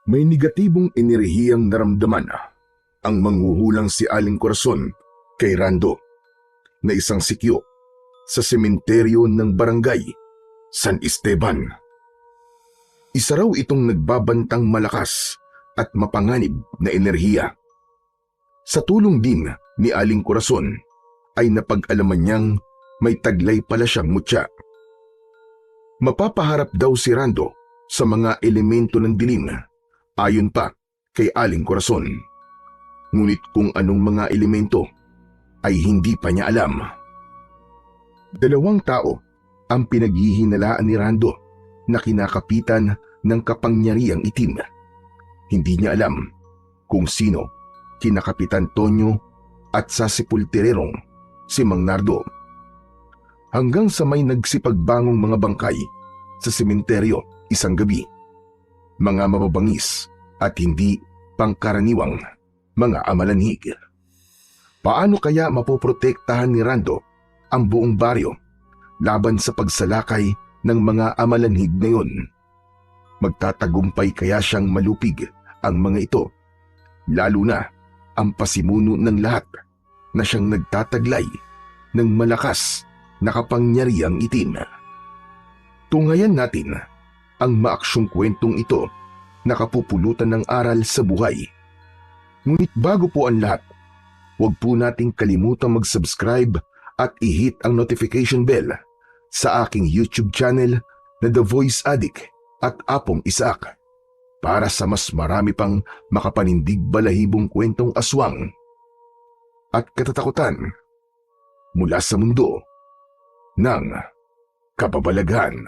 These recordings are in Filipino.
May negatibong enerhiyang naramdaman ang manghuhulang si Aling Corazon kay Rando na isang sikyo sa sementeryo ng barangay San Esteban. Isa raw itong nagbabantang malakas at mapanganib na enerhiya. Sa tulong din ni Aling Corazon ay napag-alaman niyang may taglay pala siyang mutya. Mapapaharap daw si Rando sa mga elemento ng dilim ayon pa kay Aling Corazon. Ngunit kung anong mga elemento ay hindi pa niya alam. Dalawang tao ang pinaghihinalaan ni Rando na kinakapitan ng kapangyariang itim. Hindi niya alam kung sino kina Kapitan Tonyo at sa sepulturerong si Mang Nardo. Hanggang sa may nagsipagbangong mga bangkay sa sementeryo isang gabi. Mga mababangis at hindi pangkaraniwang mga amalanhig. Paano kaya mapoprotektahan ni Rando ang buong baryo laban sa pagsalakay ng mga amalanhig na yun? Magtatagumpay kaya siyang malupig ang mga ito, lalo na ang pasimuno ng lahat na siyang nagtataglay ng malakas na kapangyarihang itim. Tungayan natin ang maaksyong kwentong ito na kapupulutan ng aral sa buhay. Ngunit bago po ang lahat, huwag po nating kalimutang mag-subscribe at i-hit ang notification bell sa aking YouTube channel na The Voice Addict at Apong Isaac para sa mas marami pang makapanindig balahibong kwentong aswang at katatakutan mula sa mundo ng kababalaghan.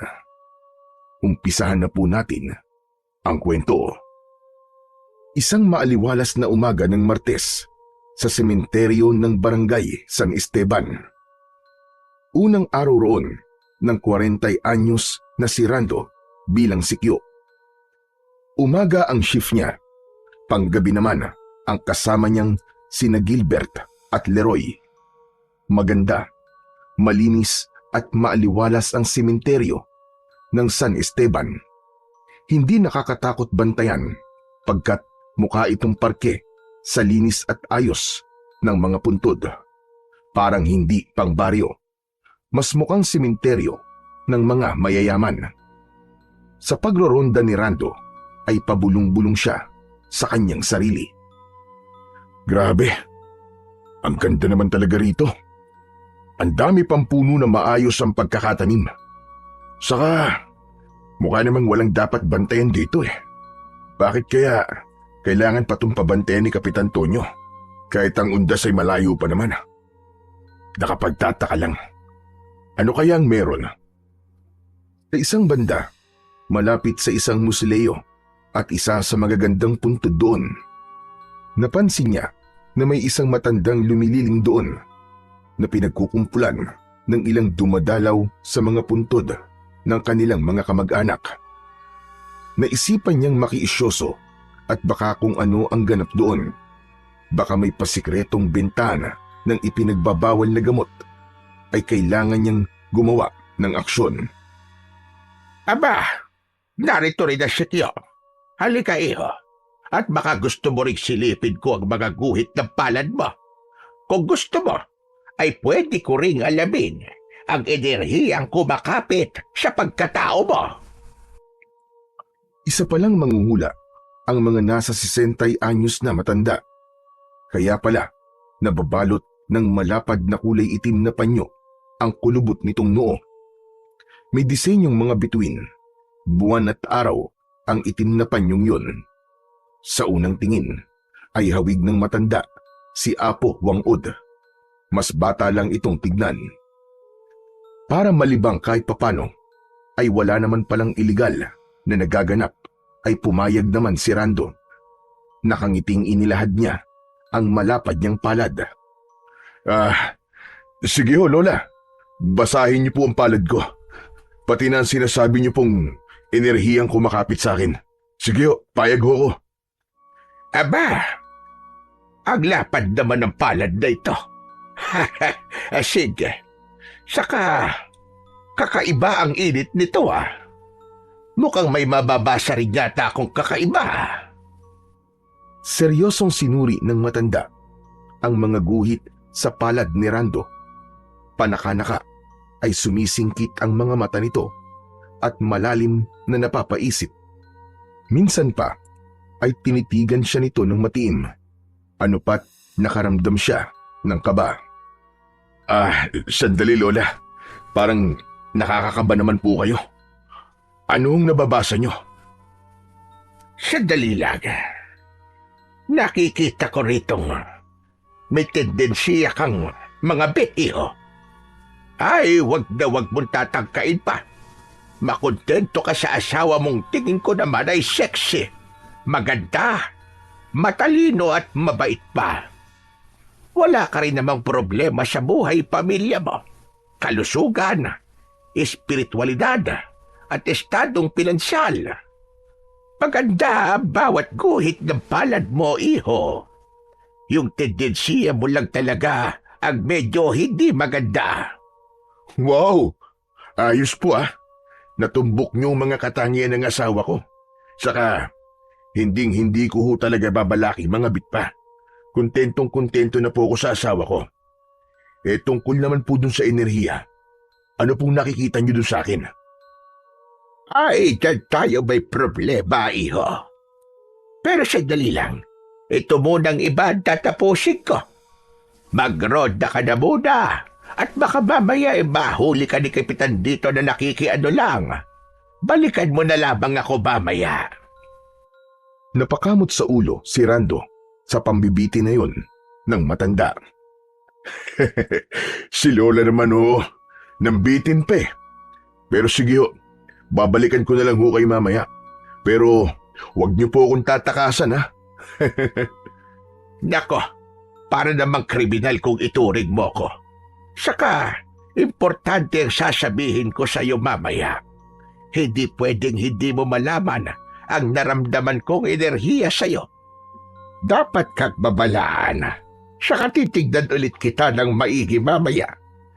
Umpisahan na po natin ang kwento. Isang maaliwalas na umaga ng Martes sa sementeryo ng barangay San Esteban. Unang araw roon ng 40 anyos na si Rando bilang sikyo. Umaga ang shift niya, panggabi naman ang kasama niyang sina Gilbert at Leroy. Maganda, malinis at maaliwalas ang sementeryo ng San Esteban. Hindi nakakatakot bantayan pagkat mukha itong parke sa linis at ayos ng mga puntod. Parang hindi pang baryo. Mas mukhang sementeryo ng mga mayayaman. Sa pagroronda ni Rando ay pabulong-bulong siya sa kanyang sarili. Grabe, ang ganda naman talaga rito. Ang dami pang puno na maayos ang pagkakatanim. Saka, mukha namang walang dapat bantayan dito eh. Bakit kaya kailangan pa itong pabantayan ni Kapitan Tonyo kahit ang undas ay malayo pa naman? Nakapagtataka lang. Ano kaya ang meron? Sa isang banda, malapit sa isang musileo at isa sa magagandang puntod doon, napansin niya na may isang matandang lumililing doon na pinagkukumpulan ng ilang dumadalaw sa mga puntod ng kanilang mga kamag-anak. Naisipan niyang makiisyoso at baka kung ano ang ganap doon. Baka may pasikretong bintana ng ipinagbabawal na gamot ay kailangan niyang gumawa ng aksyon. Aba, narito rin na siya tiyo. Halika iho, at baka gusto mo rin silipin ko ang mga guhit ng palad mo. Kung gusto mo, ay pwede ko ring alamin ang enerhiyang kumakapit sa pagkatao mo. Isa palang mangungula ang mga nasa 60 anyos na matanda. Kaya pala, nababalot ng malapad na kulay itim na panyo ang kulubot nitong noo. May disenyong mga bituin, buwan at araw ang itim na panyong yun. Sa unang tingin ay hawig ng matanda si Apo Wangod. Mas bata lang itong tignan. Para malibang kahit papano ay wala naman palang iligal na nagaganap ay pumayag naman si Rando. Nakangiting inilahad niya ang malapad niyang palad. Sige ho, Lola. Basahin niyo po ang palad ko. Pati na ang sinasabi niyo pong enerhiyang kumakapit sa akin. Sige ho, payag ho ko. Aba, ang lapad naman ng palad na ito. Sige, saka kakaiba ang init nito ah. Mukhang may mababasa rin yata akong kakaiba. Seryosong sinuri ng matanda ang mga guhit sa palad ni Rando. Panaka-naka ay sumisingkit ang mga mata nito at malalim na napapaisip. Minsan pa ay tinitigan siya nito ng matiim. Ano pat nakaramdam siya ng kaba. Sandali Lola. Parang nakakakaba naman po kayo. Anong nababasa nyo? Sandali lang. Nakikita ko ritong may tendensiya kang mga iho. Ay, wag na wag mong tatangkain pa. Makontento ka sa asawa mong tingin ko naman ay sexy, maganda, matalino at mabait pa. Wala ka rin namang problema sa buhay pamilya mo, kalusugan, espiritualidad at estadong pinansyal. Maganda bawat guhit ng palad mo, iho. Yung tendensiya mo lang talaga ang medyo hindi maganda. Wow! Ayos po Natumbok niyo mga katangian ng asawa ko. Saka, hindi ko ho talaga babalaki mga bitpa. Kontentong-kontento na po ako sa asawa ko. Tungkol naman po dun sa enerhiya. Ano pong nakikita niyo dun sa akin? Ay, dyan tayo may problema, iho. Pero sandali lang. Ito munang iba ang tatapusin ko. Mag-roda ka na muna. At baka mamaya mahuli ka ni Kapitan dito na nakikiano lang. Balikan mo na lamang ako mamaya. Napakamot sa ulo si Rando sa pambibiti na yun ng matanda. Si Lola naman nambitin pa Pero sige babalikan ko na lang kayo mamaya. Pero wag niyo po akong tatakasan Nako, para namang kriminal kung ituring mo ko. Saka, importante ang sasabihin ko sa iyo mamaya. Hindi pwedeng hindi mo malaman ang naramdaman kong enerhiya sa iyo. Dapat kang babalaan. Saka titignan ulit kita ng maigi mamaya.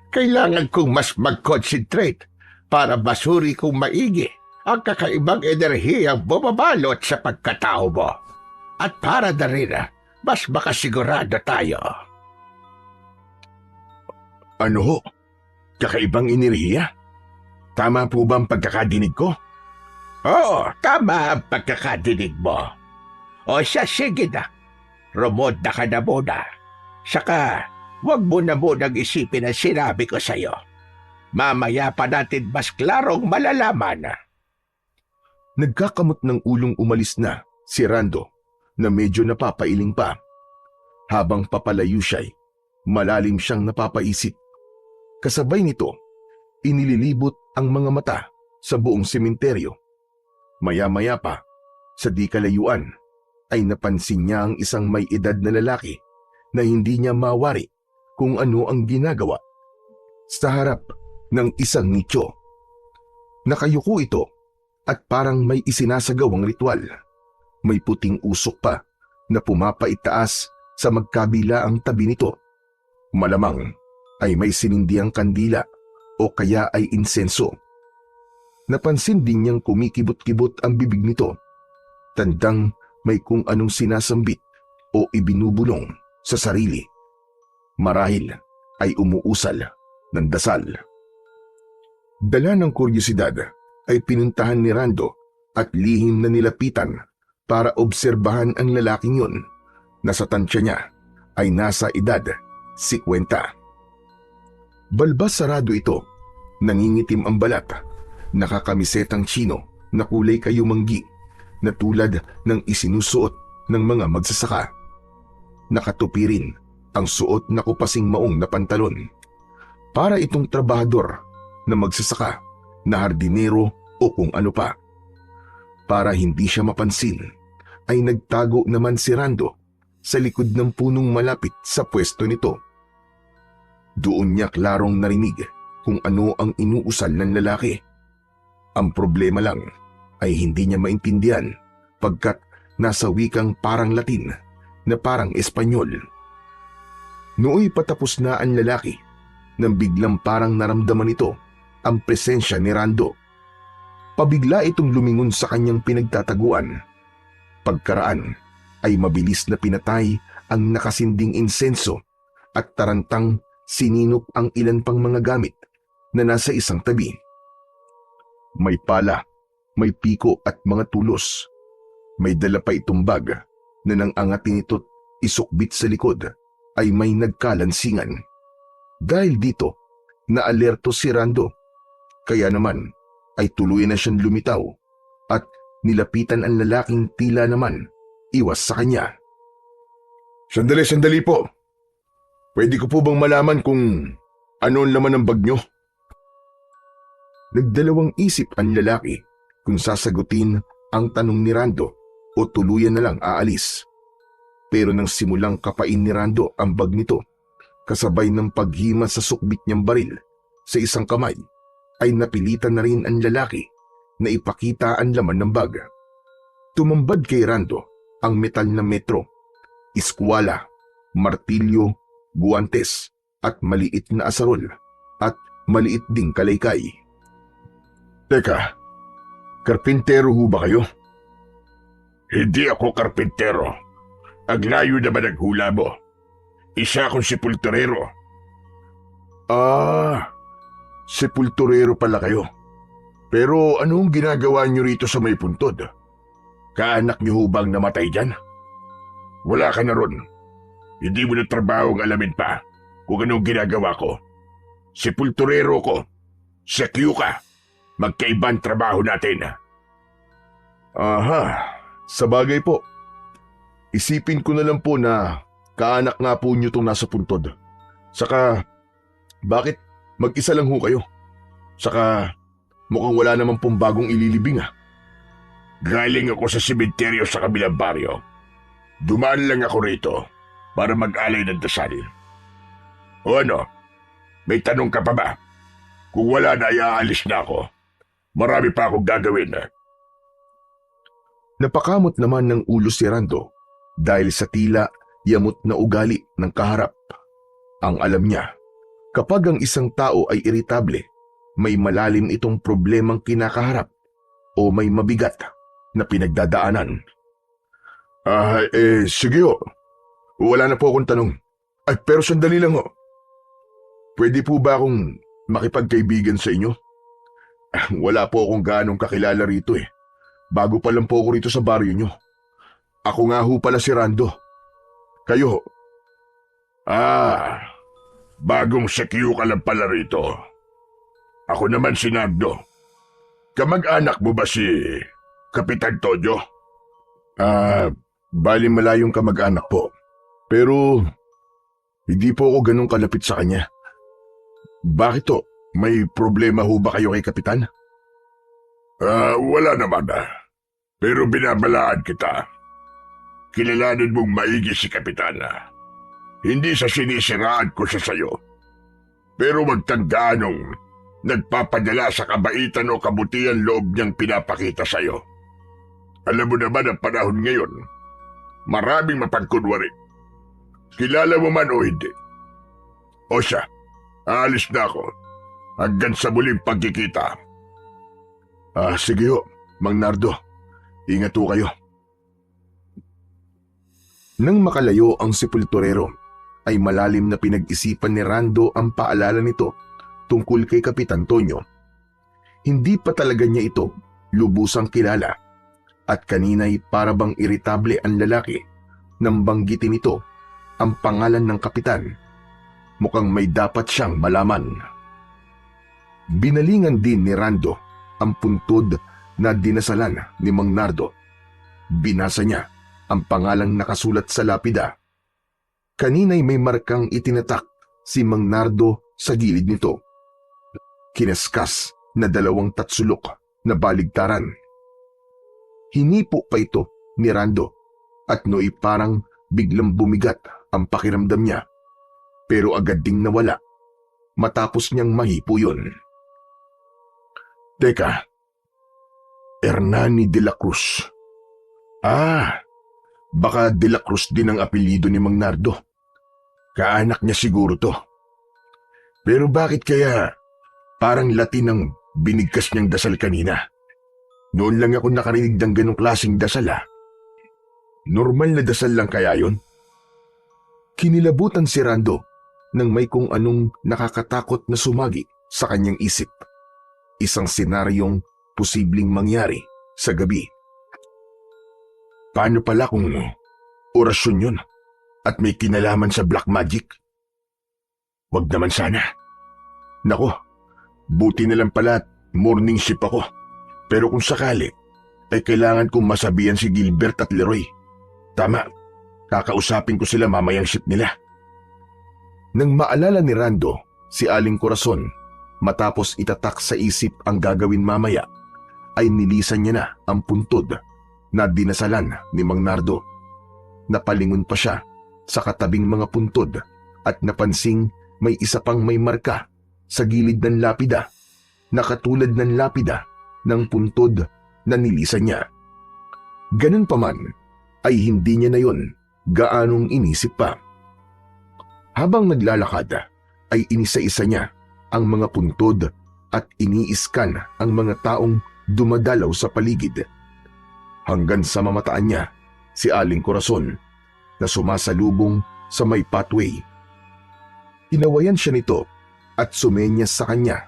Kailangan kong mas mag-concentrate para basuri kong maigi ang kakaibang enerhiyang bumabalot sa pagkatao mo. At para na rin, mas makasigurado tayo. Ano ho? Kakaibang enerhiya? Tama po ba ang pagkakadinig ko? Oo, tama ang pagkakadinig mo. O siya, sige na. Rumoda ka na muna. Saka, huwag mo na munang isipin ang sinabi ko sa'yo. Mamaya pa natin mas klarong malalaman. Nagkakamot ng ulong umalis na si Rando na medyo napapailing pa. Habang papalayo siya'y malalim siyang napapaisip. Kasabay nito, inililibot ang mga mata sa buong sementeryo. Maya-maya pa, sa di kalayuan, ay napansin niya ang isang may edad na lalaki na hindi niya mawari kung ano ang ginagawa. Sa harap ng isang nicho, nakayuko ito at parang may isinasagawang ritual. May puting usok pa na pumapaitaas sa magkabila ang tabi nito. Malamang ay may sinindiang kandila o kaya ay insenso. Napansin din niyang kumikibot-kibot ang bibig nito. Tandang may kung anong sinasambit o ibinubulong sa sarili. Marahil ay umuusal ng dasal. Dala ng kuryosidad ay pinuntahan ni Rando at lihim na nilapitan para obserbahan ang lalaking yun na sa tansya niya ay nasa edad 50. Balbas sarado ito, nangingitim ang balat, nakakamisetang chino na kulay kayumanggi na tulad ng isinusuot ng mga magsasaka. Nakatupi rin ang suot na kupasing maong na pantalon. Para itong trabahador na magsasaka, na hardinero o kung ano pa. Para hindi siya mapansin, ay nagtago naman si Rando sa likod ng punong malapit sa pwesto nito. Doon niya klarong narinig kung ano ang inuusal ng lalaki. Ang problema lang ay hindi niya maintindihan pagkat nasa wikang parang Latin na parang Espanyol. Nooy patapos na ang lalaki nang biglang parang naramdaman ito ang presensya ni Rando. Pabigla itong lumingon sa kanyang pinagtataguan. Pagkaraan ay mabilis na pinatay ang nakasinding insenso at tarantang sininop ang ilan pang mga gamit na nasa isang tabi. May pala, may piko at mga tulos. May dala pa itong bag na nang angatin ito't isukbit sa likod ay may nagkalansingan. Dahil dito, naalerto si Rando. Kaya naman ay tuluyan na siyang lumitaw at nilapitan ang lalaking tila naman iwas sa kanya. Sandali po. Pwede ko po bang malaman kung ano ang laman ng bag nyo? Nagdalawang isip ang lalaki kung sasagutin ang tanong ni Rando o tuluyan na lang aalis. Pero nang simulang kapain ni Rando ang bag nito, kasabay ng paghima sa sukbit niyang baril sa isang kamay, ay napilitan na rin ang lalaki na ipakita ang laman ng bag. Tumambad kay Rando ang metal na metro, iskwala, martilyo, guwantes at maliit na asarol at maliit ding kalaykay. Teka, karpintero ho ba kayo? Hindi ako karpintero. Aglayo naman ang hula mo. Isa akong sepulturero. Sepulturero pala kayo. Pero anong ginagawa niyo rito sa may puntod? Kaanak niyo ho bang namatay dyan? Wala ka na ron. Hindi mo na trabaho ang alamin pa kung anong ginagawa ko. Sepulturero ko. Sekyu ka. Magkaibang trabaho natin. Aha, sabagay po. Isipin ko na lang po na kaanak nga po niyo itong nasa puntod. Saka, bakit mag-isa lang ho kayo? Saka, mukhang wala naman pong bagong ililibing ah. Galing ako sa sementeryo sa kabilang baryo. Dumaan lang ako rito para mag-alay ng dasal. O ano, may tanong ka pa ba? Kung wala na, iaalis na ako. Marami pa akong gagawin. Napakamot naman ng ulo si Rando dahil sa tila yamot na ugali ng kaharap. Ang alam niya, kapag ang isang tao ay iritable, may malalim itong problemang kinakaharap o may mabigat na pinagdadaanan. Sige ho. Wala na po akong tanong. Ay, pero sandali lang ho. Pwede po ba akong makipagkaibigan sa inyo? Wala po akong ganong kakilala rito eh. Bago pa lang po ako rito sa baryo nyo. Ako nga ho pala si Rando. Kayo ho? Bagong sekyu ka lang pala rito. Ako naman si Nardo. Kamag-anak mo ba si Kapitan Tojo? Bali malayong kamag-anak po. Pero hindi po ako ganun kalapit sa kanya. Bakit to? May problema ho ba kayo kay Kapitan? Wala naman Pero binabalaan kita. Kilalanin mong maigi si Kapitan. Hindi sa sinisiraan ko siya sa'yo. Pero magtandaan nung nagpapadala sa kabaitan o kabutihan loob niyang pinapakita sa'yo. Alam mo naman ang panahon ngayon, maraming mapagkunwari. Kilala mo man o hindi. O siya, aalis na ako. Hanggang sa muling pagkikita. Sige ho, Mang Nardo. Ingat ho kayo. Nang makalayo ang sepulturero, ay malalim na pinag-isipan ni Rando ang paalala nito tungkol kay Kapitan Tonyo. Hindi pa talaga niya ito lubusang kilala at kanina'y para bang iritable ang lalaki nang banggitin ito ang pangalan ng kapitan. Mukhang may dapat siyang malaman. Binalingan din ni Rando ang puntod na dinasalan ni Mang Nardo. Binasa niya ang pangalang nakasulat sa lapida. Kanina'y may markang itinatak si Mang Nardo sa gilid nito. Kinaskas na 2 tatsulok na baligtaran. Hinipo pa ito ni Rando at nooy parang biglang bumigat ang pakiramdam niya. Pero agad ding nawala matapos niyang mahipo yun. Teka, Hernani de la Cruz. Baka de la Cruz din ang apelyido ni Mang Nardo. Kaanak niya siguro to. Pero bakit kaya parang Latin ang binigkas niyang dasal kanina? Noon lang ako nakarinig ng ganong klaseng dasal Normal na dasal lang kaya yon? Kinilabutan si Rando nang may kung anong nakakatakot na sumagi sa kanyang isip. Isang senaryong posibleng mangyari sa gabi. Paano pala kung orasyon yun at may kinalaman sa black magic? Wag naman sana. Nako, buti na lang pala at morning shift ako. Pero kung sakali, ay kailangan kong masabihan si Gilbert at Leroy. Tama, kakausapin ko sila mamayang shift nila. Nang maalala ni Rando si Aling Corazon matapos itatak sa isip ang gagawin mamaya, ay nilisan niya na ang puntod na dinasalan ni Mang Nardo. Napalingon pa siya sa katabing mga puntod at napansing may isa pang may marka sa gilid ng lapida na katulad ng lapida ng puntod na nilisan niya. Ganun pa man ay hindi niya na yon gaanong inisip pa. Habang naglalakad ay inisa-isa niya ang mga puntod at iniiskan ang mga taong dumadalaw sa paligid. Hanggang sa mamataan niya si Aling Corazon na sumasalubong sa may pathway. Hinawayan siya nito at sumenyas sa kanya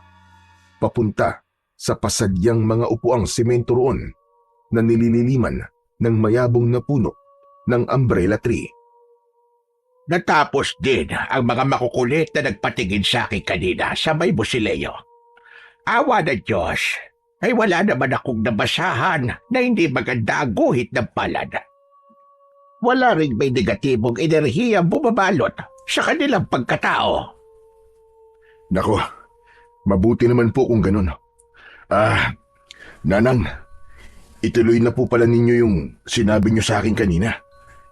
papunta sa pasadyang mga upuang semento roon na nilililiman ng mayabong na puno ng umbrella tree. Natapos din ang mga makukulit na nagpatingin sa akin kanina sa may busileyo. Awa ng Diyos, ay wala naman akong nabasahan na hindi maganda ang guhit ng palad. Wala ring may negatibong enerhiya bumabalot sa kanilang pagkatao. Nako, mabuti naman po kung ganun. Nanang, ituloy na po pala ninyo yung sinabi nyo sa akin kanina.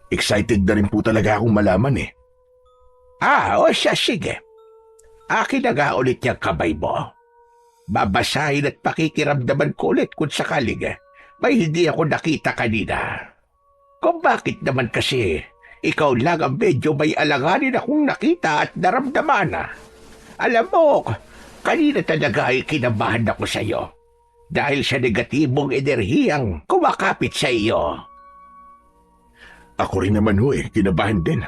Excited na rin po talaga akong malaman eh. O siya, sige. Akin na nga ulit yung kamay mo. Babasahin at pakikiramdaman ko ulit kung sakaling may hindi ako nakita kanina. Kung bakit naman kasi ikaw lang ang medyo may alanganin akong nakita at naramdaman. Alam mo, kanina talaga ay kinabahan ako sa iyo dahil sa negatibong enerhiyang kumakapit sa iyo. Ako rin naman kinabahan din.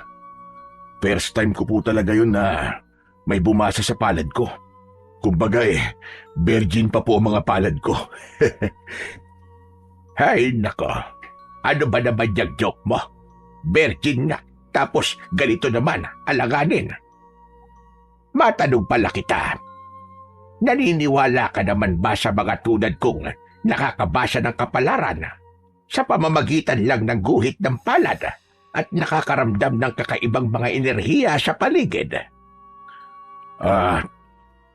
First time ko po talaga yun na may bumasa sa palad ko. Kumbaga virgin pa po ang mga palad ko. Hay nako, ano ba naman yung joke mo? Virgin na, tapos ganito naman, alanganin. Matanong pala kita, naniniwala ka naman ba sa mga tulad kong nakakabasa ng kapalaran sa pamamagitan lang ng guhit ng palad at nakakaramdam ng kakaibang mga enerhiya sa paligid?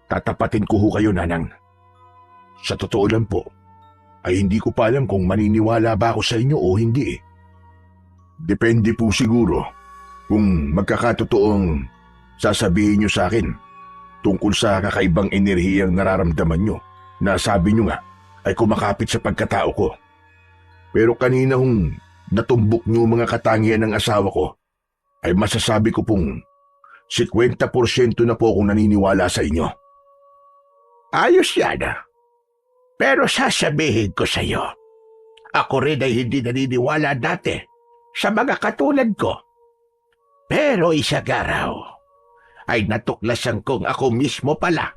Tatapatin ko kayo, Nanang. Sa totoo lang po, ay hindi ko pa alam kung maniniwala ba ako sa inyo o hindi. Depende po siguro kung magkakatotoong sasabihin nyo sa akin tungkol sa kakaibang enerhiyang nararamdaman nyo na sabi nyo nga ay kumakapit sa pagkatao ko. Pero kanina natumbok nyo mga katangian ng asawa ko, ay masasabi ko pong 50% na po akong naniniwala sa inyo. Ayos yan. Pero sasabihin ko sa iyo, ako rin ay hindi naniniwala dati sa mga katulad ko. Pero isang araw ay natuklasan kong ako mismo pala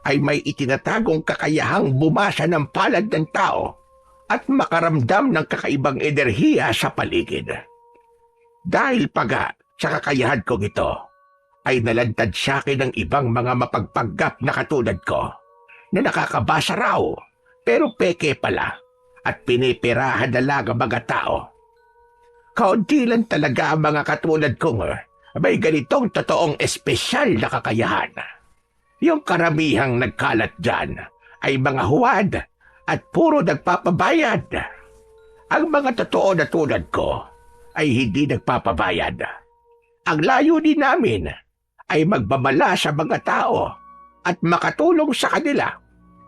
ay may itinatagong kakayahang bumasa ng palad ng tao at makaramdam ng kakaibang enerhiya sa paligid. Dahil paga sa kakayahan kong ito, ay nalantad sa akin ng ibang mga mapagpanggap na katulad ko na nakakabasa raw pero peke pala at pinipirahan na lang ang mga tao. Kaunti lang talaga ang mga katulad kong may ganitong totoong espesyal na kakayahan. Yung karamihang nagkalat dyan ay mga huwad at puro nagpapabayad. Ang mga totoo na tulad ko ay hindi nagpapabayad. Ang layunin namin ay magbabala sa mga tao at makatulong sa kanila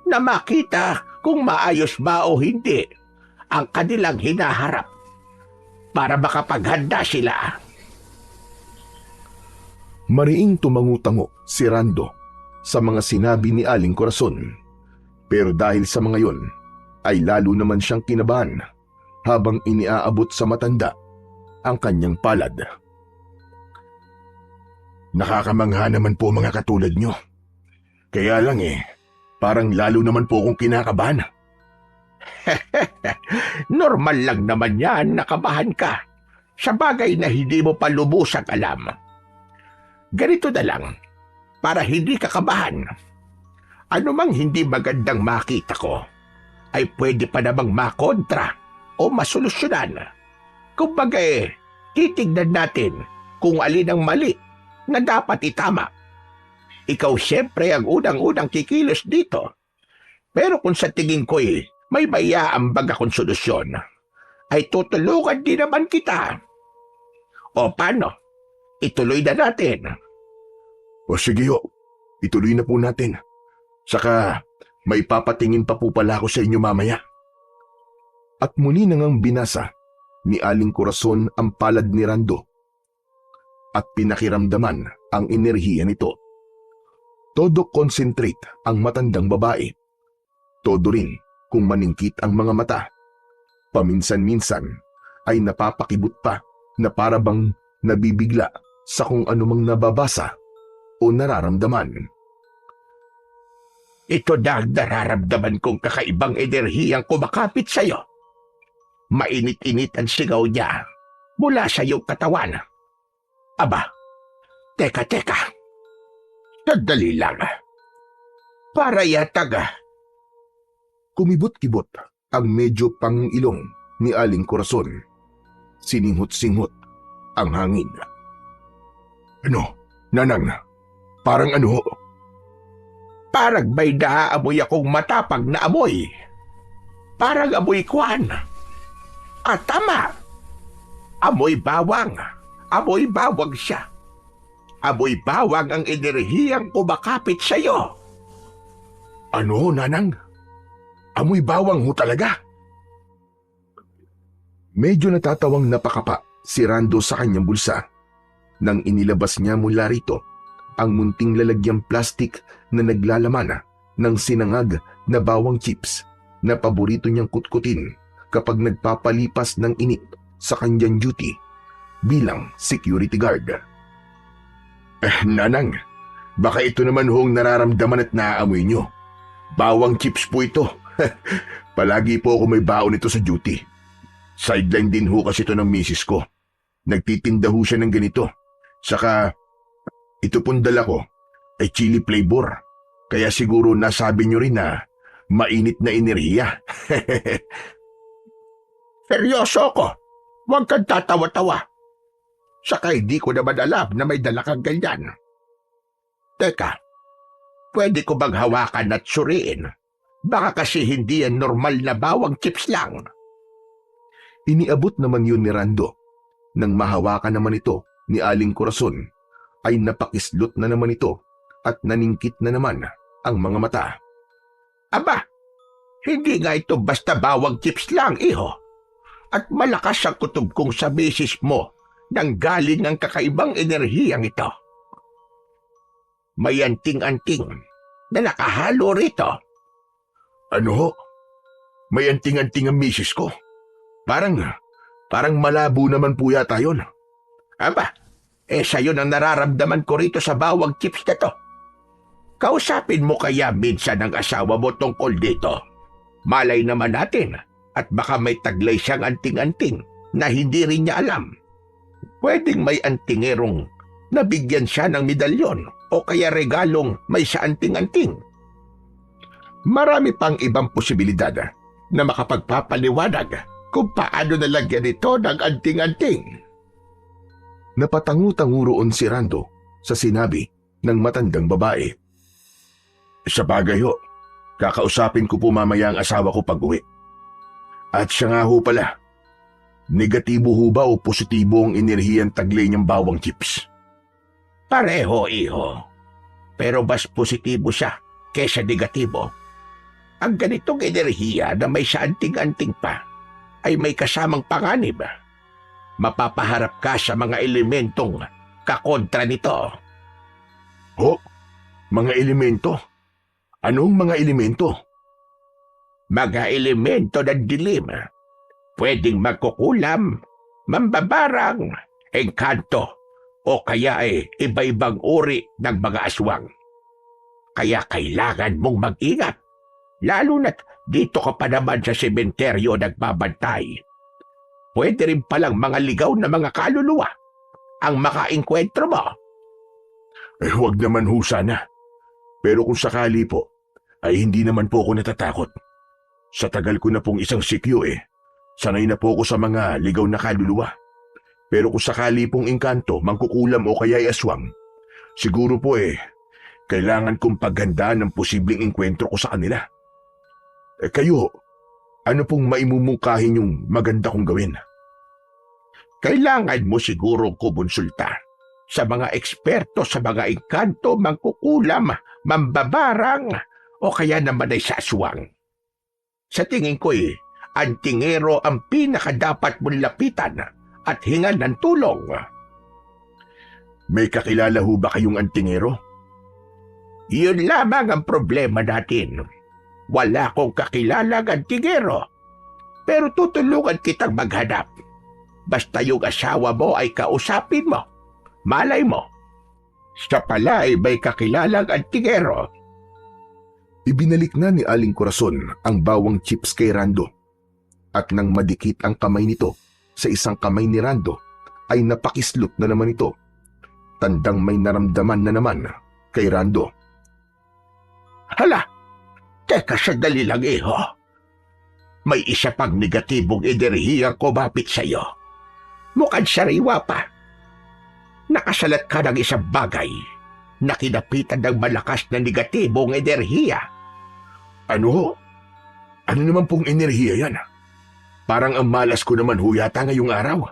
na makita kung maayos ba o hindi ang kanilang hinaharap para makapaghanda sila. Mariing tumangu-tango si Rando sa mga sinabi ni Aling Corazon. Pero dahil sa mga yon, ay lalo naman siyang kinabahan habang iniaabot sa matanda ang kanyang palad. Nakakamangha naman po mga katulad nyo. Kaya lang parang lalo naman po akong kinakabahan. Normal lang naman yan, nakabahan ka. Sa bagay na hindi mo pa lubusang alam. Ganito na lang, para hindi ka kabahan. Ano mang hindi magandang makita ko, ay pwede pa namang makontra o masolusyonan. Kumbaga titignan natin kung alin ang mali na dapat itama. Ikaw siyempre ang unang-unang kikilos dito. Pero kung sa tingin ko may mayaambag akong solusyon, ay tutulungan din naman kita. O paano? Ituloy na natin. O sige ituloy na po natin. Saka may papatingin pa po pala ako sa inyo mamaya. At muli nang binasa ni Aling Corazon ang palad ni Rando at pinakiramdaman ang enerhiya nito. Todo concentrate ang matandang babae. Todo rin kung maningkit ang mga mata. Paminsan-minsan ay napapakibot pa na para bang nabibigla sa kung anumang nababasa o nararamdaman. Ito na ang nararamdaman kong kakaibang enerhiyang kumakapit sa'yo. Mainit-init ang sigaw niya mula sa iyong katawan. Aba, teka. Sandali lang. Para yatag. Kumibot-kibot ang medyo pangilong ni Aling Corazon. Sininghot-singhot ang hangin. Ano, Nanang? Parang ano? Parang may naaamoy akong matapang na amoy. Parang amoy kwan. At tama. Amoy bawang. Amoy bawang siya. Amoy bawang ang enerhiyang kumakapit sa'yo. Ano, Nanang? Amoy bawang ho talaga? Medyo natatawang napakapa si Rando sa kanyang bulsa nang inilabas niya mula rito ang munting lalagyang plastik na naglalaman ng sinangag na bawang chips na paborito niyang kutkutin kapag nagpapalipas ng init sa kanyang duty bilang security guard. Nanang, baka ito naman hong nararamdaman at naaamoy niyo. Bawang chips po ito. Palagi po ako may baon ito sa duty. Sideline din ho kasi ito ng misis ko. Nagtitinda ho siya ng ganito. Saka, ito pong dala ko ay chili flavor. Kaya siguro nasabi niyo rin na mainit na enerhiya. Seryoso ako. Huwag kang tatawa-tawa. Saka hindi ko naman alam na may dala kang ganyan. Teka, pwede ko bang hawakan at suriin? Baka kasi hindi yan normal na bawang chips lang. Iniabot naman yun ni Rando. Nang mahawakan naman ito ni Aling Corazon, ay napakislot na naman ito at naningkit na naman ang mga mata. Aba, hindi nga ito basta bawang chips lang, iho. At malakas ang kutob kong sa misis mo nang galing ang kakaibang enerhiyang ito. May anting-anting na nakahalo rito. Ano ho? May anting-anting ang misis ko? Parang malabo naman po yata yun. Aba, sa'yo nang nararamdaman ko rito sa bawang chips na to. Kausapin mo kaya minsan ang asawa mo tungkol dito. Malay naman natin at baka may taglay siyang anting-anting na hindi rin niya alam. Pwedeng may antingerong nabigyan siya ng medalyon o kaya regalong may sa anting-anting. Marami pang ibang posibilidad na makapagpapaliwanag kung paano nalagyan ito ng anting-anting. Napatangu-tangu roon si Rando sa sinabi ng matandang babae. Sa bagay ho, kakausapin ko po mamaya ang asawa ko pag-uwi. At siya nga ho pala, negatibo ho ba o positibo ang enerhiyang taglay niyang bawang chips? Pareho, iho. Pero mas positibo siya kesa negatibo. Ang ganitong enerhiya na may sa anting-anting pa ay may kasamang panganib. Mapapaharap ka sa mga elementong kakontra nito. Ho? Mga elemento? Anong mga elemento? Mga elemento ng dilim. Pwedeng magkukulam mambabarang, engkanto, o kaya iba-ibang uri ng mga aswang. Kaya kailangan mong mag-ingat, lalo na't dito ka pa naman sa sementeryo nagbabantay. Pwede rin palang mga ligaw na mga kaluluwa ang makaengkwentro mo. Huwag naman ho sana. Pero kung sakali po, ay hindi naman po ako natatakot. Sa tagal ko na pong isang sikyo sanay na po ako sa mga ligaw na kaluluwa. Pero kung sakali pong engkanto, mangkukulam o kaya aswang, siguro po kailangan kong paggandaan ng posibleng engkwentro ko sa kanila. Kayo, ano pong maimumungkahin yung maganda kong gawin? Kailangan mo siguro kumonsulta sa mga eksperto sa mga engkanto, mangkukulam, mambabarang, o kaya naman ay sa aswang. Sa tingin ko ang tingero ang pinakadapat mong lapitan at hingan ng tulong. May kakilala ho ba kayong antingero? Yun lamang ang problema natin. Wala akong kakilalang antingero. Pero tutulungan kitang maghanap. Basta yung asawa mo ay kausapin mo. Malay mo, siya pala ay may kakilalang antingero. Ibinalik na ni Aling Corazon ang bawang chips kay Rando. At nang madikit ang kamay nito sa isang kamay ni Rando, ay napakislot na naman ito. Tandang may naramdaman na naman kay Rando. Hala, teka sandali lang iho. May isa pang negatibong enerhiyang kumapit sa'yo. Mukhang sariwa pa. Nakasalat ka ng isang bagay na kinapitan ng malakas na negatibong enerhiya. Ano? Ano naman pong enerhiya yan? Parang ang malas ko naman ho yata ngayong araw.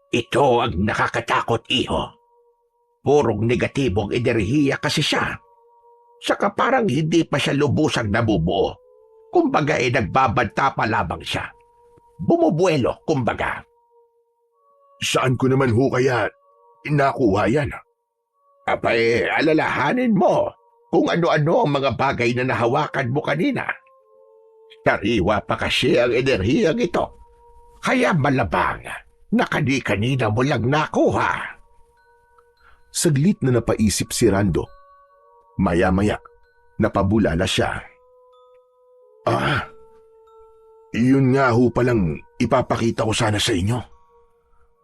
Ito ang nakakatakot, iho. Purong negatibong enerhiya kasi siya. Saka parang hindi pa siya lubusang nabubuo. Kumbaga nagbabanta pa lamang siya. Bumubuelo, kumbaga. Saan ko naman ho kaya nakuha yan? Abay, alalahanin mo kung ano-ano ang mga bagay na nahawakan mo kanina. Sariwa pa kasi ang enerhiyang ito. Kaya malabang na kani-kanina mo lang nakuha. Saglit na napaisip si Rando. Maya-maya, napabulala siya. Yun nga ho palang ipapakita ko sana sa inyo.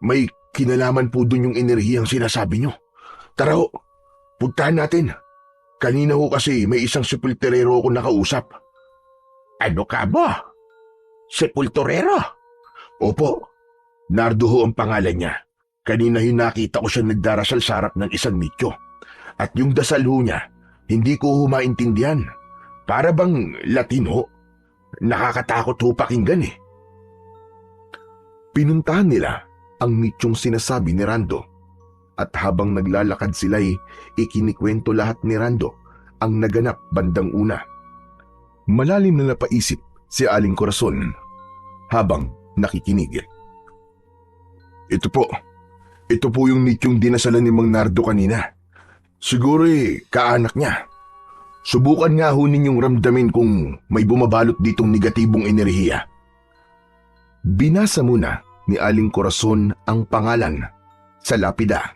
May kinalaman po dun yung enerhiyang sinasabi nyo. Tara ho, puntahan natin. Kanina ho kasi may isang sepulturero ako nakausap. Ano ka mo? Sepulturero? Opo, Nardo ho ang pangalan niya. Kanina yung nakita ko siya nagdarasal sa harap ng isang nicho. At yung dasal ho niya, hindi ko ho maintindihan. Para bang Latin ho. Nakakatakot ho pakinggan Pinuntahan nila ang nichong sinasabi ni Rando. At habang naglalakad sila'y ikinikwento lahat ni Rando ang naganap bandang una. Malalim na napaisip si Aling Corazon habang nakikinig. Ito po yung nichong dinasalan ni Mang Nardo kanina. Siguro kaanak niya. Subukan nga ho ninyong ramdamin kung may bumabalot ditong negatibong enerhiya. Binasa muna ni Aling Corazon ang pangalan sa lapida.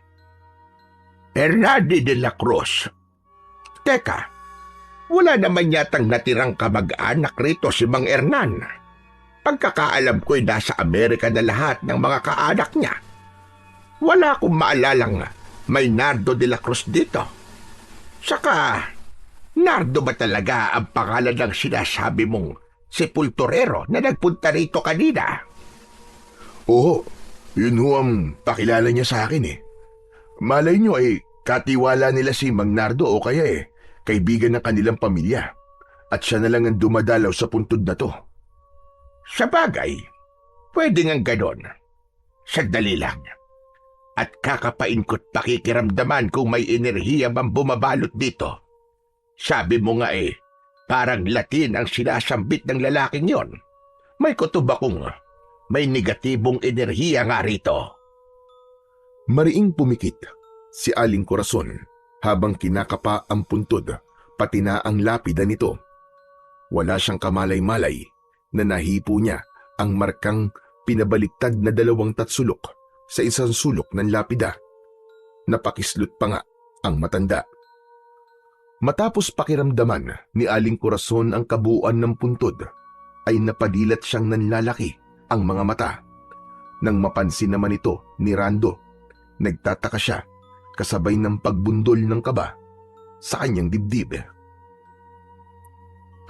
Hernande de la Cruz. Teka, wala naman yatang natirang kamag-anak rito si Mang Hernan. Pagkakaalam ko'y nasa Amerika na lahat ng mga kaanak niya. Wala akong maalalang may Nardo de la Cruz dito. Saka, Nardo ba talaga ang pangalan ng sinasabi mong sepulturero na nagpunta rito kanina? Oo, yun ho ang pakilala niya sa akin Malay nyo katiwala nila si Mang Nardo o kaya kaibigan ng kanilang pamilya. At siya na lang ang dumadalaw sa puntod na to. Sa bagay, pwede ngang ganon. Sandali lang. At kakapain ko't pakikiramdaman kung may enerhiya bang bumabalot dito. Sabi mo nga parang Latin ang sinasambit ng lalaking yon. May kutob akong may negatibong enerhiya nga rito. Mariing pumikit si Aling Corazon habang kinakapa ang puntod pati na ang lapida nito. Wala siyang kamalay-malay na nahipo niya ang markang pinabaliktad na 2 tatsulok sa isang sulok ng lapida. Napakislot pa nga ang matanda. Matapos pakiramdaman ni Aling Corazon ang kabuuan ng puntod, ay napadilat siyang nanlalaki ang mga mata. Nang mapansin naman ito ni Rando, nagtataka siya kasabay ng pagbundol ng kaba sa kanyang dibdib.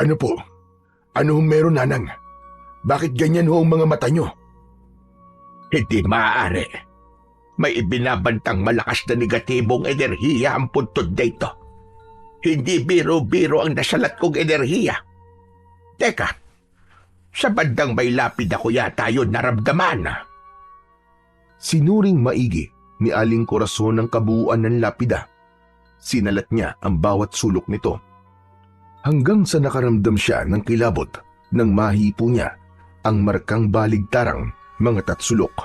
"Ano po? Ano hong meron, Nanang? Bakit ganyan ho ang mga mata nyo?" Hindi maaari. May ibinabantang malakas na negatibong enerhiya ang puntod na ito. Hindi biro-biro ang nasalat kong enerhiya. Teka, sa bandang may lapid ako yata yun naramdaman. Sinuring maigi ni Aling Corazon ang kabuuan ng lapida. Sinalat niya ang bawat sulok nito. Hanggang sa nakaramdam siya ng kilabot nang mahipo niya ang markang baligtarang mga tatsulok.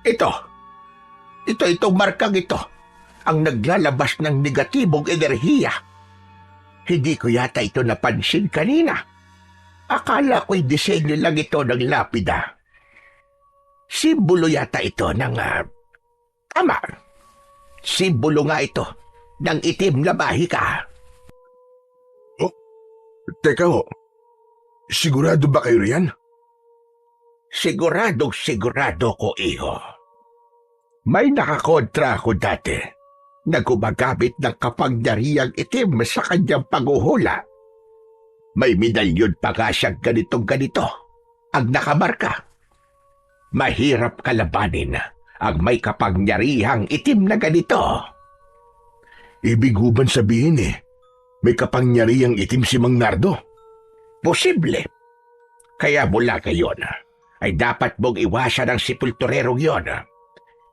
Itong markang ito ang naglalabas ng negatibong enerhiya. Hindi ko yata ito napansin kanina. Akala ko'y disenyo lang ito ng lapida. Simbolo yata ito ng... Tama. Simbolo nga ito ng itim na bahika. Teka ho, sigurado ba kayo riyan? Sigurado ko, iho. May nakakontra ako dati na gumagamit ng kapangyarihang itim sa kanyang panghuhula. May medalyon pa nga siyang ganitong-ganito ang nakamarka. Mahirap kalabanin ang may kapangyarihang itim na ganito. Ibig huban sabihin may kapangyarihang itim si Mang Nardo? Posible. Kaya mula ngayon ay dapat mong iwasan ang sepulturerong yon.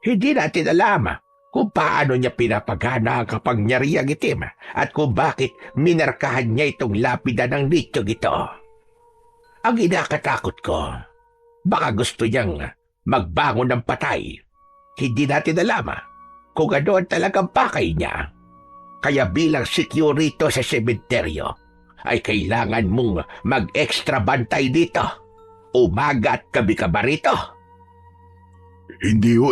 Hindi natin alam kung paano niya pinapagana ang kapangyarihang itim at kung bakit minarkahan niya itong lapida ng nityong ito. Ang inakatakot ko, baka gusto niyang magbangon ng patay. Hindi natin alam kung ano ang talagang pakay niya. Kaya bilang security sa sementeryo, ay kailangan mong mag-extra bantay dito. Umaga at gabi ka ba rito? Hindi ho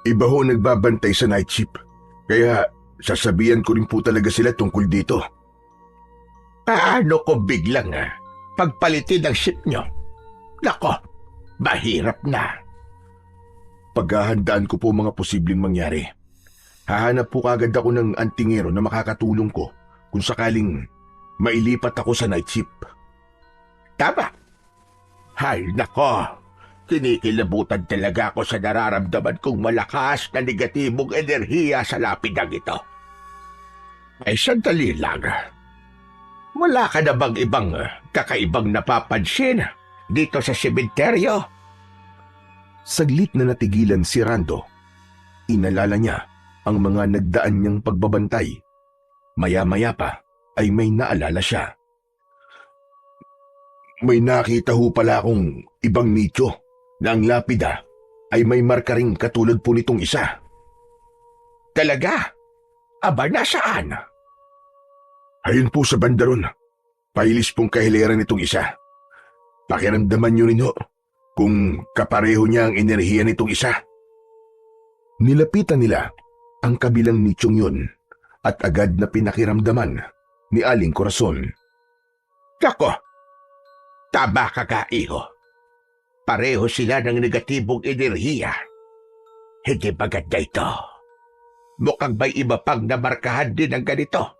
Iba ho nagbabantay sa night shift. Kaya sasabihan ko rin po talaga sila tungkol dito. Paano ko biglang pagpalitin ang ship nyo? Nako, mahirap na. Paghahandaan ko po mga posibleng mangyari. Hahanap po kagad ako ng antingero na makakatulong ko kung sakaling mailipat ako sa night shift. Tama. Hay nako, kinikilabutan talaga ako sa nararamdaman kong malakas na negatibong enerhiya sa lapidang ito. Ay sandali lang. Wala ka na bang ibang kakaibang napapansin dito sa sementeryo? Saglit na natigilan si Rando. Inalala niya ang mga nagdaan niyang pagbabantay. Maya-maya pa ay may naalala siya. May nakita ho pala akong ibang nicho na ang lapida ay may marka ring katulad po nitong isa. Talaga? Aba, nasaan? Ayun po sa bandaron. Pahilis pong kahileran nitong isa. Pakiramdaman niyo rin ho kung kapareho niya ang enerhiya nitong isa. Nilapitan nila ang kabilang nichong yun at agad na pinakiramdaman ni Aling Corazon. Kako, tama ka ka, iho. Pareho sila ng negatibong enerhiya. Hindi maganda ito. Mukhang may iba pang namarkahan din ng ganito.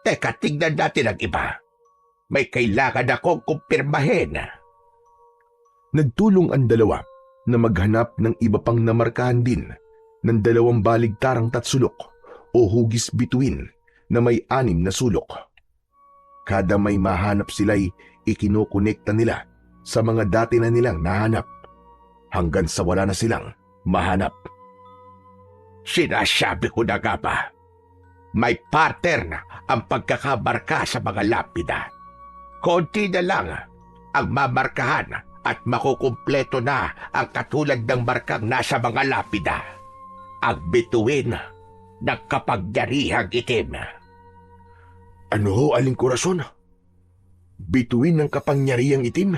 Teka, tingnan natin ang iba. May kailangan akong kumpirmahin. Nagtulong ang dalawa na maghanap ng iba pang namarkahan din ng 2 baligtarang tatsulok o hugis bituin na may 6 na sulok. Kada may mahanap sila'y ikinokonekta nila sa mga dati na nilang nahanap hanggang sa wala na silang mahanap. Sinasabi ko na nga ba, may pattern ang pagkakamarka sa mga lapida. Konti na lang ang mamarkahan at makukumpleto na ang katulad ng markang nasa mga lapida. Ang bituin ng kapangyarihang itim. Ano ho, Aling Corazon? Bituin ng kapangyarihang itim?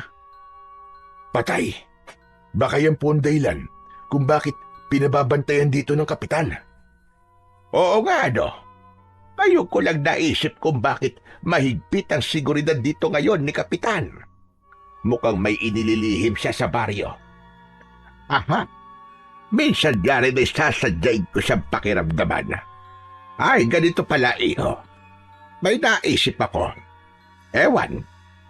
Patay. Baka yan po ang dahilan kung bakit pinababantayan dito ng kapitan. Oo nga, no? Ngayon ko lang naisip kung bakit mahigpit ang seguridad dito ngayon ni kapitan. Mukhang may inililihim siya sa baryo. Aha. Minsan nga rin ay sasadyain ko siyang pakiramdaman. Ay, ganito pala, iho. May naisip ako. Ewan,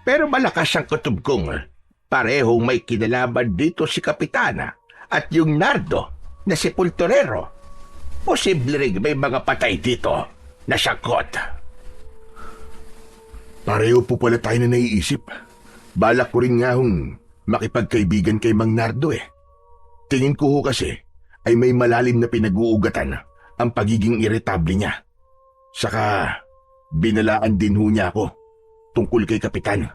pero malakas ang kutob kong parehong may kinalaman dito si Kapitana at yung Nardo na si Pultorero. Posible rin may mga patay dito na sangkot. Pareho po pala tayo na naiisip. Balak ko rin nga hong makipagkaibigan kay Mang Nardo eh. Tingin ko ho kasi ay may malalim na pinag-uugatan ang pagiging iritable niya. Saka binalaan din ho niya ako tungkol kay Kapitan.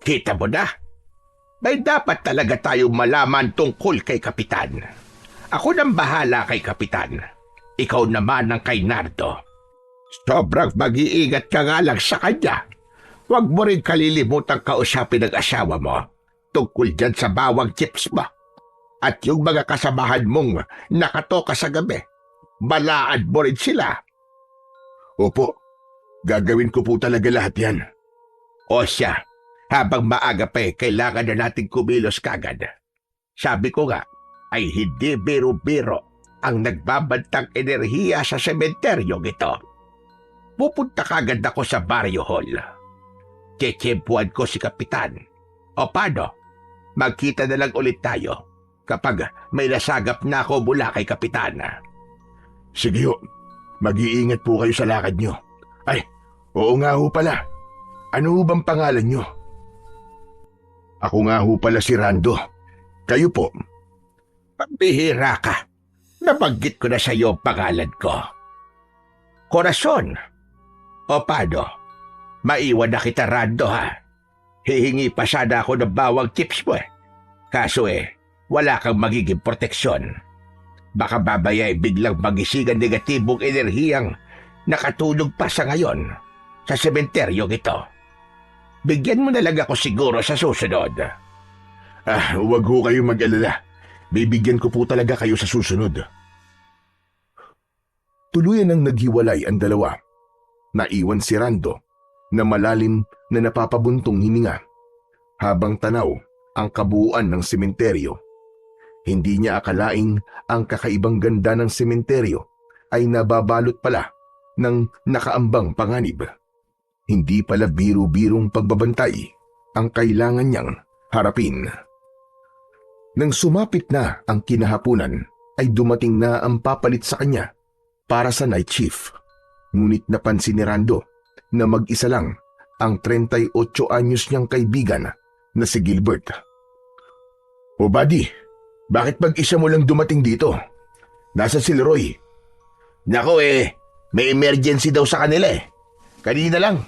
Kita mo na? May dapat talaga tayo malaman tungkol kay Kapitan. Ako nang bahala kay Kapitan. Ikaw naman ang kay Nardo. Sobrang mag-iingat ka nga lang sa kanya. Huwag mo rin kalilimutang kausapin ang asawa mo tungkol dyan sa bawang chips mo. At yung mga kasamahan mong nakatoka sa gabi, balaan mo rin sila. Opo, gagawin ko po talaga lahat yan. O siya, habang maaga pa kailangan na nating kumilos kagad. Sabi ko nga, ay hindi biro-biro ang nagbabantang enerhiya sa sementeryong ito. Pupunta kagad ako sa Barrio Hall. Tsitsimpuan ko si Kapitan. O paano? Magkita na lang ulit tayo kapag may nasagap na ako mula kay Kapitan. Sige ho, mag-iingat po kayo sa lakad nyo. Ay, oo nga ho pala. Ano ho bang pangalan nyo? Ako nga ho pala si Rando. Kayo po? Pambihira ka. Nabanggit ko na sa iyo ang pangalan ko. Corazon. O paano? Maiwan na kita, Rando, ha? Hihingi pa sana ako ng bawang chips mo eh. Kaso wala kang magiging proteksyon. Baka babaya biglang magising ang negatibong enerhiyang nakatulog pa sa ngayon sa sementeryong ito. Bigyan mo na lang ako siguro sa susunod. Huwag ho kayong mag-alala. Bibigyan ko po talaga kayo sa susunod. Tuluyan ang naghiwalay ang dalawa. Naiwan si Rando na malalim na napapabuntong hininga habang tanaw ang kabuuan ng sementeryo. Hindi niya akalaing ang kakaibang ganda ng sementeryo ay nababalot pala ng nakaambang panganib. Hindi pala biro-birong pagbabantay ang kailangan niyang harapin. Nang sumapit na ang kinahapunan ay dumating na ang papalit sa kanya para sa night shift. Ngunit napansin ni Rando na mag-isa lang ang 38 anyos niyang kaibigan na si Gilbert. O buddy, bakit mag-isa mo lang dumating dito? Nasa si Leroy? Nako may emergency daw sa kanila eh. Kanina lang,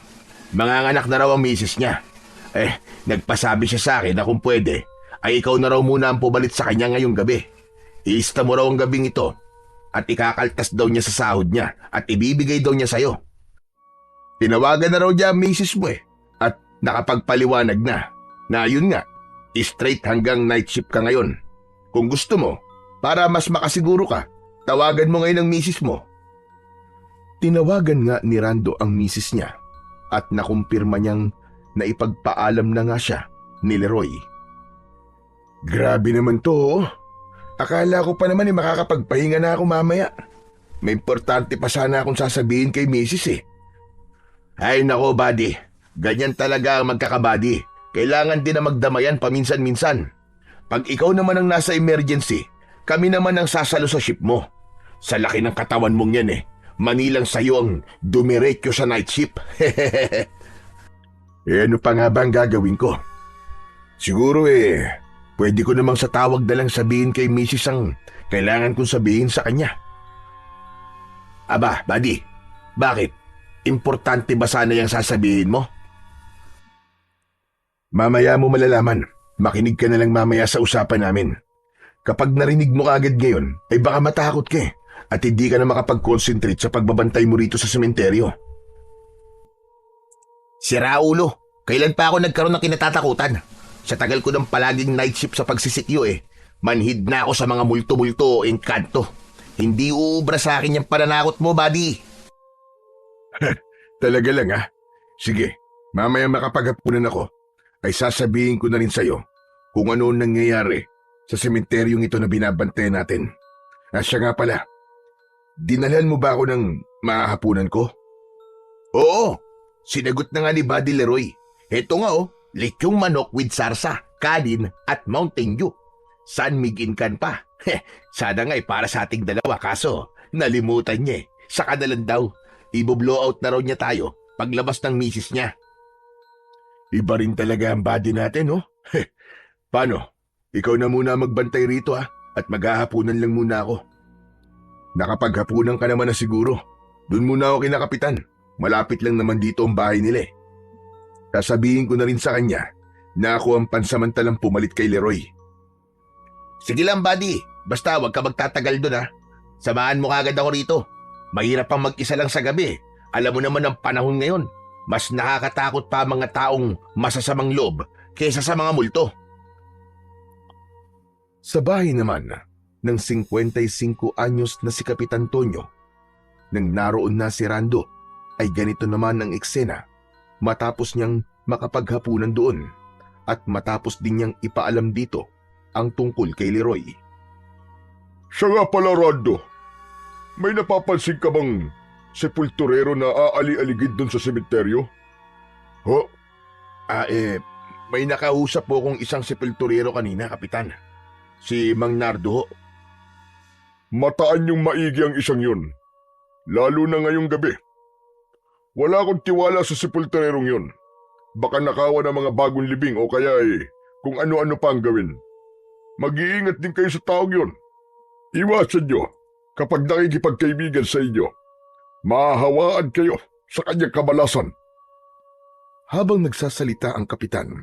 manganganak na raw ang misis niya. Nagpasabi siya sa akin na kung pwede, ay ikaw na raw muna ang pumalit sa kanya ngayong gabi. Iista mo raw ang gabing ito at ikakaltas daw niya sa sahod niya at ibibigay daw niya sa'yo. Tinawagan na raw niya ang misis mo at nakapagpaliwanag na yun nga, straight hanggang night shift ka ngayon. Kung gusto mo, para mas makasiguro ka, tawagan mo ngayon ang misis mo. Tinawagan nga ni Rando ang misis niya at nakumpirma niyang naipagpaalam na nga siya ni Leroy. Grabe naman to. Akala ko pa naman makakapagpahinga na ako mamaya. May importante pa sana akong sasabihin kay misis . Ay nako buddy, ganyan talaga ang magkakabady. Kailangan din na magdamayan paminsan-minsan. Pag ikaw naman ang nasa emergency, kami naman ang sasalo sa ship mo. Sa laki ng katawan mong yan manilang sa'yo ang dumiretso sa night shift. Ano pa nga ba ang gagawin ko? Siguro pwede ko namang sa tawag na lang sabihin kay Mrs. ang kailangan kong sabihin sa kanya. Aba, buddy, bakit? Importante ba sana yung sasabihin mo? Mamaya mo malalaman. Makinig ka na lang mamaya sa usapan namin. Kapag narinig mo agad ngayon, ay baka matakot ka at hindi ka na makapag-concentrate sa pagbabantay mo rito sa sementeryo. Sira ulo, kailan pa ako nagkaroon ng kinatatakutan? Sa tagal ko ng palaging night shift sa pagsisikyo manhid na ako sa mga multo-multo o engkanto. Hindi uubra sa akin yung pananakot mo, buddy. Talaga lang ha? Sige, mamaya makapaghapunan ako, ay sasabihin ko na rin sa'yo kung ano ang nangyayari sa sementeryong ito na binabantayan natin. At siya nga pala, dinalhan mo ba ako ng mahahapunan ko? Oo, sinagot na nga ni Buddy Leroy. Heto nga likyong manok with sarsa, kanin at Mountain Dew. San Miginkan pa. Sana nga para sa ating dalawa kaso nalimutan niya Saka na lang daw, i-blow out na raw niya tayo paglabas ng misis niya. Iba rin talaga ang body natin, no? Paano? Ikaw na muna magbantay rito at maghahapunan lang muna ako. Nakapaghapunan ka naman na siguro. Doon muna ako kina Kapitan. Malapit lang naman dito ang bahay nila. Sasabihin ko na rin sa kanya na ako ang pansamantalang pumalit kay Leroy. Sige lang, buddy. Basta wag ka magtatagal doon Samahan mo kagad ako rito. Mahirap pang mag-isa lang sa gabi. Alam mo naman ang panahon ngayon. Mas nakakatakot pa ang mga taong masasamang loob kaysa sa mga multo. Sa bahay naman ng 55 anyos na si Kapitan Tonyo, nang naroon na si Rando, ay ganito naman ang eksena matapos niyang makapaghapunan doon at matapos din niyang ipaalam dito ang tungkol kay Leroy. Siya nga pala, Rando. May napapansin ka bang sepulturero na aali-aligid doon sa sementeryo? Ho? May nakausap po kong isang sepulturero kanina, Kapitan. Si Mang Nardo ho. Mataan yung maigi ang isang yun. Lalo na ngayong gabi. Wala akong tiwala sa sepulturerong yun. Baka nakawa ng mga bagong libing o kaya kung ano-ano pa ang gawin. Mag-iingat din kayo sa taong yun. Iwasan nyo kapag nakikipagkaibigan sa inyo. Mahahawaan kayo sa kanyang kabalasan. Habang nagsasalita ang Kapitan,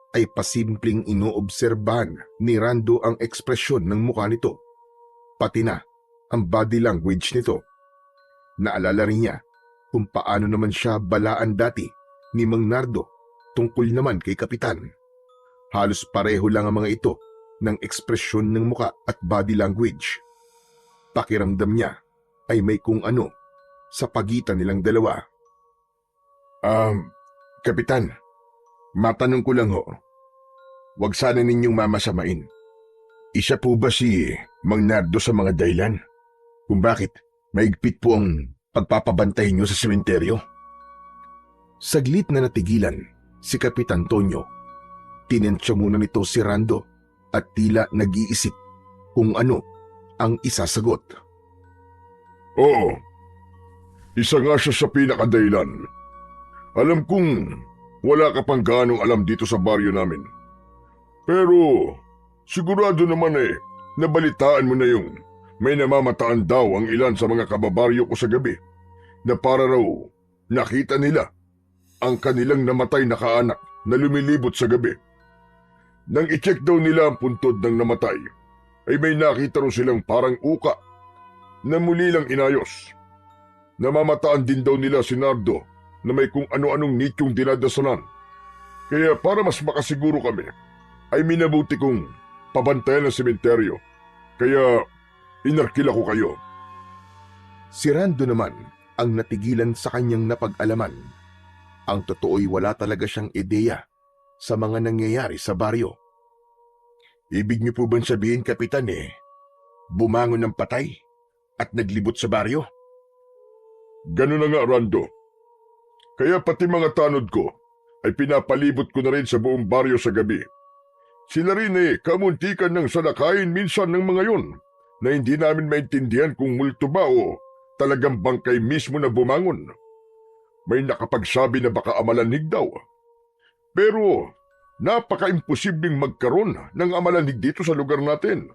ay pasimpleng inoobserbahan ni Rando ang ekspresyon ng mukha nito, pati na ang body language nito. Naalala rin niya kung paano naman siya balaan dati ni Mang Nardo tungkol naman kay Kapitan. Halos pareho lang ang mga ito ng ekspresyon ng muka at body language. Pakiramdam niya ay may kung ano sa pagitan nilang dalawa. Kapitan, matanong ko lang ho. Huwag sana ninyong mamasamain. Isa po ba si Mang Nardo sa mga dahilan kung bakit maigpit po ang pagpapabantay niyo sa sementeryo? Saglit na natigilan si Kapitan Tonyo. Tinensya muna nito si Rando at tila nag-iisip kung ano ang isasagot. Oo, isa nga siya sa pinakadahilan. Alam kong wala ka pang gaanong alam dito sa baryo namin. Pero sigurado naman nabalitaan mo na yung may namamataan daw ang ilan sa mga kababaryo ko sa gabi na para raw nakita nila ang kanilang namatay na kaanak na lumilibot sa gabi. Nang i-check daw nila ang puntod ng namatay, ay may nakita raw silang parang uka na muli lang inayos. Namamataan din daw nila si Nardo na may kung ano-anong nityong dinadasalan. Kaya para mas makasiguro kami, ay minabuti kong pabantayan ang sementeryo. Kaya inarkila ko kayo. Si Rando naman ang natigilan sa kanyang napag-alaman. Ang totoo'y wala talaga siyang ideya sa mga nangyayari sa baryo. Ibig niyo po bang sabihin, Kapitan, bumangon ng patay at naglibot sa baryo? Ganun na nga, Rando. Kaya pati mga tanod ko ay pinapalibot ko na rin sa buong baryo sa gabi. Sila rin kamuntikan ng salakayin minsan ng mga yon na hindi namin maintindihan kung multo ba o talagang bangkay mismo na bumangon. May nakapagsabi na baka amalanig daw. Pero napaka-imposibleng magkaroon ng amalanig dito sa lugar natin.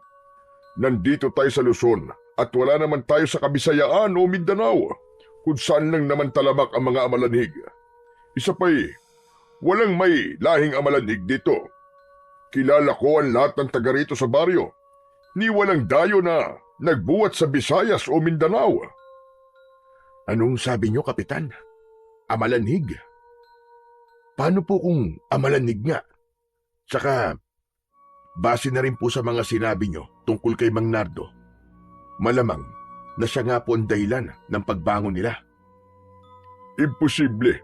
Nandito tayo sa Luzon at wala naman tayo sa Kabisayaan o Mindanao kung saan lang naman talamak ang mga amalanig. Isa pa'y walang may lahing amalanig dito. Kilala ko ang lahat ng taga rito sa baryo. Ni walang dayo na nagbuhat sa Visayas o Mindanao. Anong sabi niyo, Kapitan? Amalanig? Paano po kung amalanig nga? Tsaka, base na rin po sa mga sinabi nyo tungkol kay Mang Nardo, malamang na siya nga po ang dahilan ng pagbangon nila. Imposible.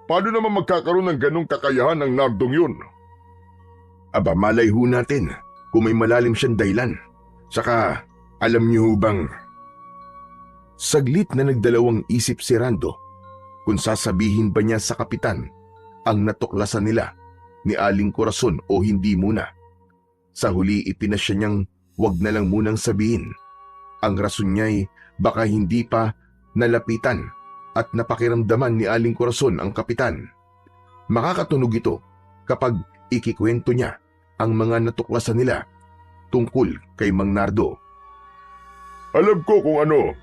Paano naman magkakaroon ng ganong kakayahan ng Nardong yun? Aba, malay ho natin kung may malalim siyang dahilan. Saka, alam niyo ho bang... Saglit na nagdalawang isip si Rando kung sasabihin ba niya sa kapitan ang natuklasan nila ni Aling Corazon o hindi muna. Sa huli ipinasya niyang wag na lang munang sabihin. Ang rason niya'y baka hindi pa nalapitan at napakiramdaman ni Aling Corazon ang kapitan. Makakatunog ito kapag ikikwento niya ang mga natuklasan nila tungkol kay Mang Nardo. Alam ko kung ano.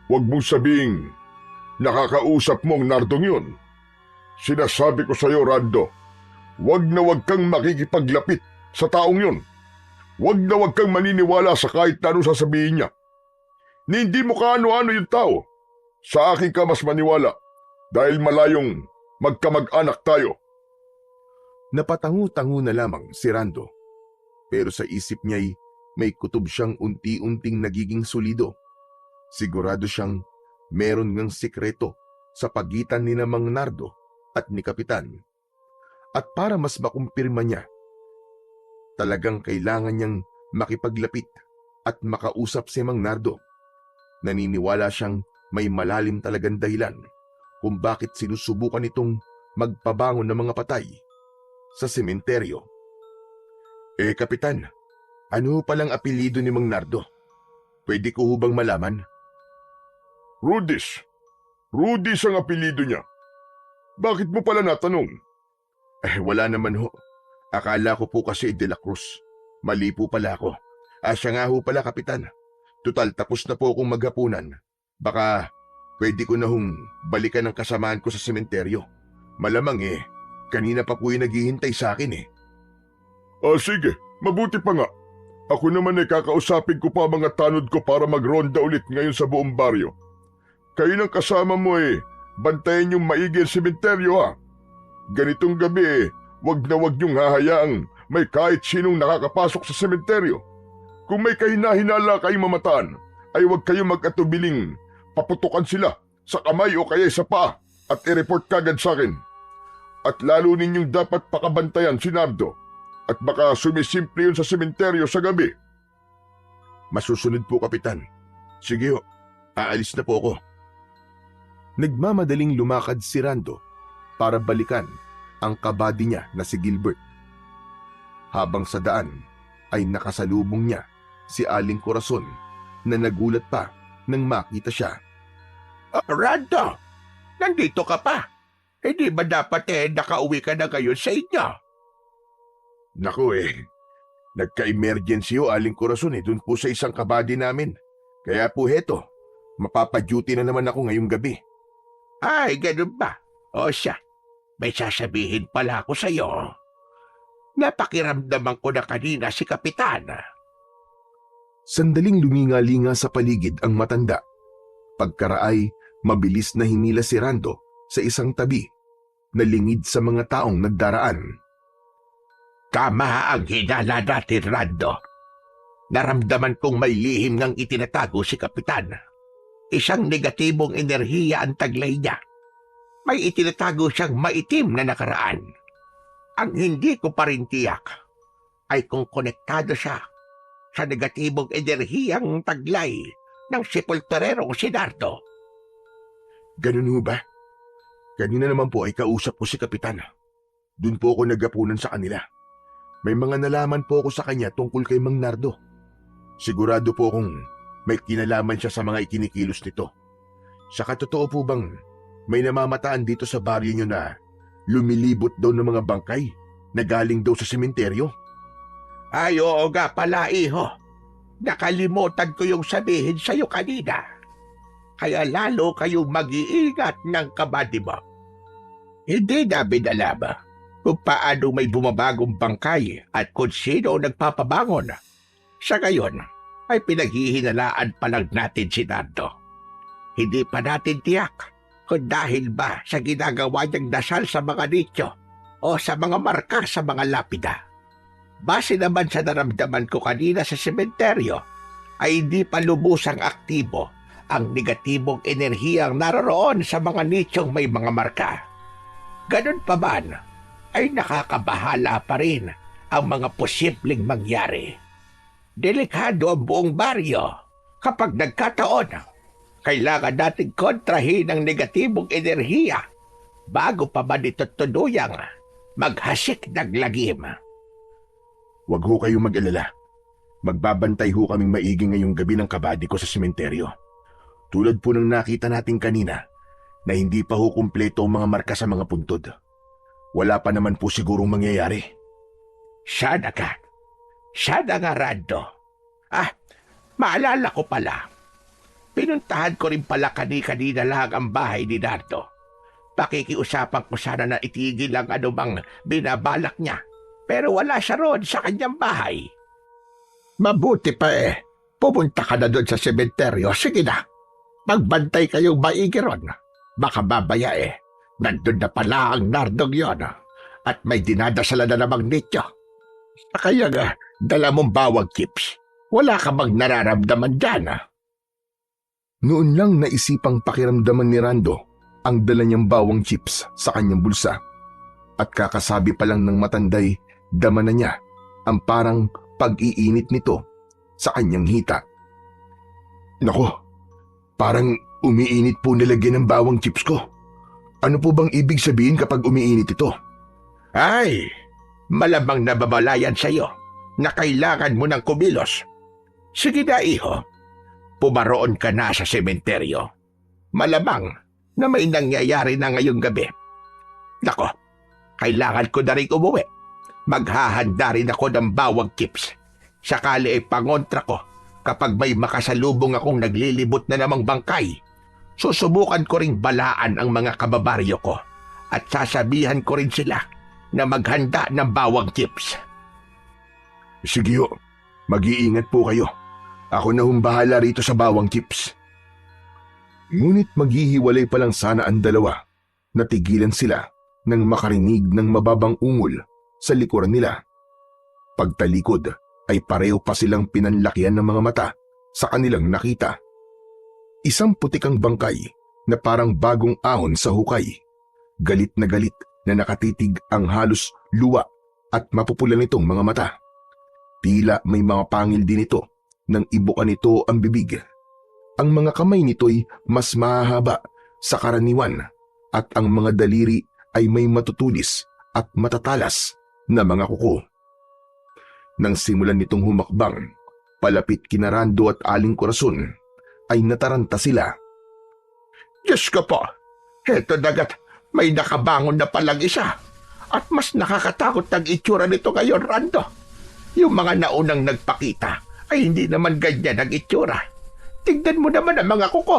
Huwag mong sabing nakakausap mo ang Nardong yun. Sinasabi ko sa iyo, Rando, huwag na huwag kang makikipaglapit sa taong yun. Huwag na huwag kang maniniwala sa kahit na anong sasabihin niya. Ni hindi mo kaano-ano yung tao. Sa akin ka mas maniwala dahil malayong magkamag-anak tayo. Napatangu-tangu na lamang si Rando. Pero sa isip niya'y may kutob siyang unti-unting nagiging solido. Sigurado siyang meron ngang sikreto sa pagitan ni Mang Nardo at ni Kapitan. At para mas makumpirma niya, talagang kailangan niyang makipaglapit at makausap si Mang Nardo. Naniniwala siyang may malalim talagang dahilan kung bakit sinusubukan itong magpabangon ng mga patay sa sementeryo. Kapitan, ano palang apelyido ni Mang Nardo? Pwede ko hubang malaman? Rudis. Rudis ang apelido niya. Bakit mo pala natanong? Wala naman ho. Akala ko po kasi De La Cruz. Mali po pala ako. Siya nga ho pala, Kapitan. Tutal, tapos na po akong maghapunan. Baka pwede ko na hong balikan ang kasamaan ko sa sementeryo. Malamang kanina pa po yung naghihintay sa akin . Sige, mabuti pa nga. Ako naman kakausapin ko pa mga tanod ko para magronda ulit ngayon sa buong baryo. Kayo ng kasama mo bantayan yung maigi ang sementeryo ha. Ganitong gabi wag na wag niyong hahayaang may kahit sinong nakakapasok sa sementeryo. Kung may kahina-hinala kayong mamataan, ay wag kayong mag-atubiling paputukan sila sa kamay o kaya sa paa at i-report kagad sa akin. At lalo ninyong dapat pakabantayan si Nardo at baka sumisimple yun sa sementeryo sa gabi. Masusunod po, Kapitan. Sige ho, aalis na po ako. Nagmamadaling lumakad si Rando para balikan ang kabady niya na si Gilbert. Habang sa daan ay nakasalubong niya si Aling Corazon na nagulat pa nang makita siya. Rando, nandito ka pa. Hindi ba dapat nakauwi ka na ngayon sa inyo? Naku nagka-emergency Aling Corazon dun po sa isang kabady namin. Kaya po heto, mapapa-duty na naman ako ngayong gabi. Ay, ganun ba? O siya, may sasabihin pala ako sa iyo. Napakiramdaman ko na kanina si Kapitan. Sandaling luminga-linga sa paligid ang matanda. Pagkaraay, mabilis na hinila si Rando sa isang tabi na lingid sa mga taong nagdaraan. Tama ang hinala natin, Rando. Naramdaman kong may lihim ngang itinatago si Kapitan. Isang negatibong enerhiya ang taglay niya. May itinatago siyang maitim na nakaraan. Ang hindi ko pa rin tiyak ay kung konektado siya sa negatibong enerhiyang taglay ng sepulturerong si Nardo. Ganun ho ba? Kanina naman po ay kausap ko si Kapitan. Doon po ako nagapunan sa kanila. May mga nalaman po ako sa kanya tungkol kay Mang Nardo. Sigurado po akong may kinalaman siya sa mga ikinikilos nito. Saka totoo po bang may namamataan dito sa baryo niyo na lumilibot daw ng mga bangkay na galing daw sa sementeryo? Ay, oo nga pala, iho. Nakalimutan ko yung sabihin sa'yo kanina. Kaya lalo kayong mag-iingat ng kabady mo. Hindi namin alam kung paano may bumabagong bangkay at kung sino nagpapabangon. Sa ngayon, ay pinaghihinalaan pa lang natin si Nardo. Hindi pa natin tiyak kung dahil ba sa ginagawa niyang dasal sa mga nityo o sa mga marka sa mga lapida. Base naman sa naramdaman ko kanina sa sementeryo, ay hindi pa lubusang aktibo ang negatibong enerhiyang naroroon sa mga nichong may mga marka. Ganun pa man, ay nakakabahala pa rin ang mga posibleng mangyari. Delikado ang buong baryo kapag nagkataon. Kailangan nating kontrahin ang negatibong enerhiya bago pa man ito tuluyang maghasik ng lagim. Huwag ho kayong mag-alala. Magbabantay ho kaming maigi ngayong gabi ng kabady ko sa sementeryo. Tulad po ng nakita natin kanina na hindi pa ho kumpleto ang mga marka sa mga puntod. Wala pa naman po sigurong mangyayari. Sana nga, Rando. Maalala ko pala. Pinuntahan ko rin pala kanina lang ang bahay ni Nardo. Pakikiusapan ko sana na itigil ang anumang binabalak niya. Pero wala siya roon sa kanyang bahay. Mabuti pa pupunta ka na doon sa sementeryo. Sige na, magbantay kayong maigi ron. Baka babaya nandun na pala ang Nardong yon at may dinadasala na namang nityo. Kaya nga, dala mong bawang chips. Wala ka bang nararamdaman dyan? Noon lang naisipang pakiramdaman ni Rando ang dala niyang bawang chips sa kanyang bulsa. At kakasabi pa lang ng matanday, dama na niya ang parang pag-iinit nito sa kanyang hita. Nako, parang umiinit po nilagyan ng bawang chips ko. Ano po bang ibig sabihin kapag umiinit ito? Ay, malamang nababalayan sa'yo na kailangan mo ng kumilos. Sige na, iho. Pumaroon ka na sa sementeryo. Malamang na may nangyayari na ngayong gabi. Nako, kailangan ko na rin umuwi. Maghahanda rin ako ng bawang chips. Sakali ay pangontra ko kapag may makasalubong akong naglilibot na namang bangkay. Susubukan ko ring balaan ang mga kababaryo ko at sasabihan ko rin sila na maghanda ng bawang chips. Sige ho, mag-iingat po kayo. Ako na bahala rito sa bawang chips. Ngunit maghihiwalay pa lang sana ang dalawa. Natigilan sila nang makarinig ng mababang ungol sa likuran nila. Pagtalikod ay pareho pa silang pinanlakihan ng mga mata sa kanilang nakita. Isang putikang bangkay na parang bagong ahon sa hukay. Galit na nakatitig ang halos luwa at mapupula nitong mga mata. Tila may mga pangil din ito nang ibukan nito ang bibig. Ang mga kamay nito'y mas mahahaba sa karaniwan at ang mga daliri ay may matutulis at matatalas na mga kuko. Nang simulan nitong humakbang, palapit kina Rando at Aling Corazon, ay nataranta sila. Diyos ko po, heto dagat, may nakabangon na palang isa. At mas nakakatakot ang itsura nito ngayon, Rando. Yung mga naunang nagpakita ay hindi naman ganyan ang itsura. Tignan mo naman ang mga kuko.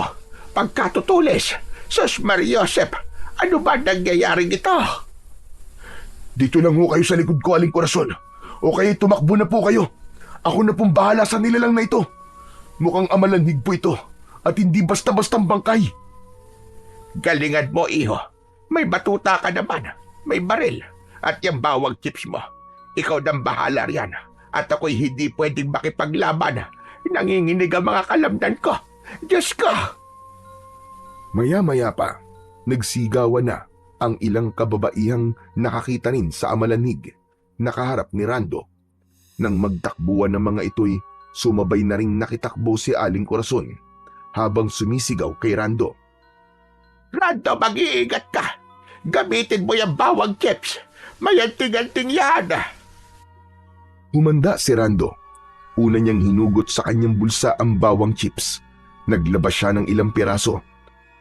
Pagkatutulis, Sus Mariosep, ano ba nangyayari ito? Dito lang ho kayo sa likod ko, Aling Corazon. O kaya tumakbo na po kayo. Ako na pong bahala sa nilalang na ito. Mukhang amalanhig po ito at hindi basta-bastang bangkay. Galingan mo, iho. May batuta ka naman. May baril. At yung bawang chips mo. Ikaw nang bahala riyan. At ako'y hindi pwedeng makipaglaban. Nanginginig ang mga kalamnan ko. Diyos ko! Maya-maya pa, nagsigawan na ang ilang kababaihang nakakita rin sa amalanhig, nakaharap ni Rando. Nang magtakbuhan ng mga ito'y sumabay na ring nakitakbo si Aling Corazon habang sumisigaw kay Rando. Rando, mag-iingat ka! Gamitin mo yung bawang chips! May anting-anting yan! Humanda si Rando. Una niyang hinugot sa kanyang bulsa ang bawang chips. Naglabas siya ng ilang piraso.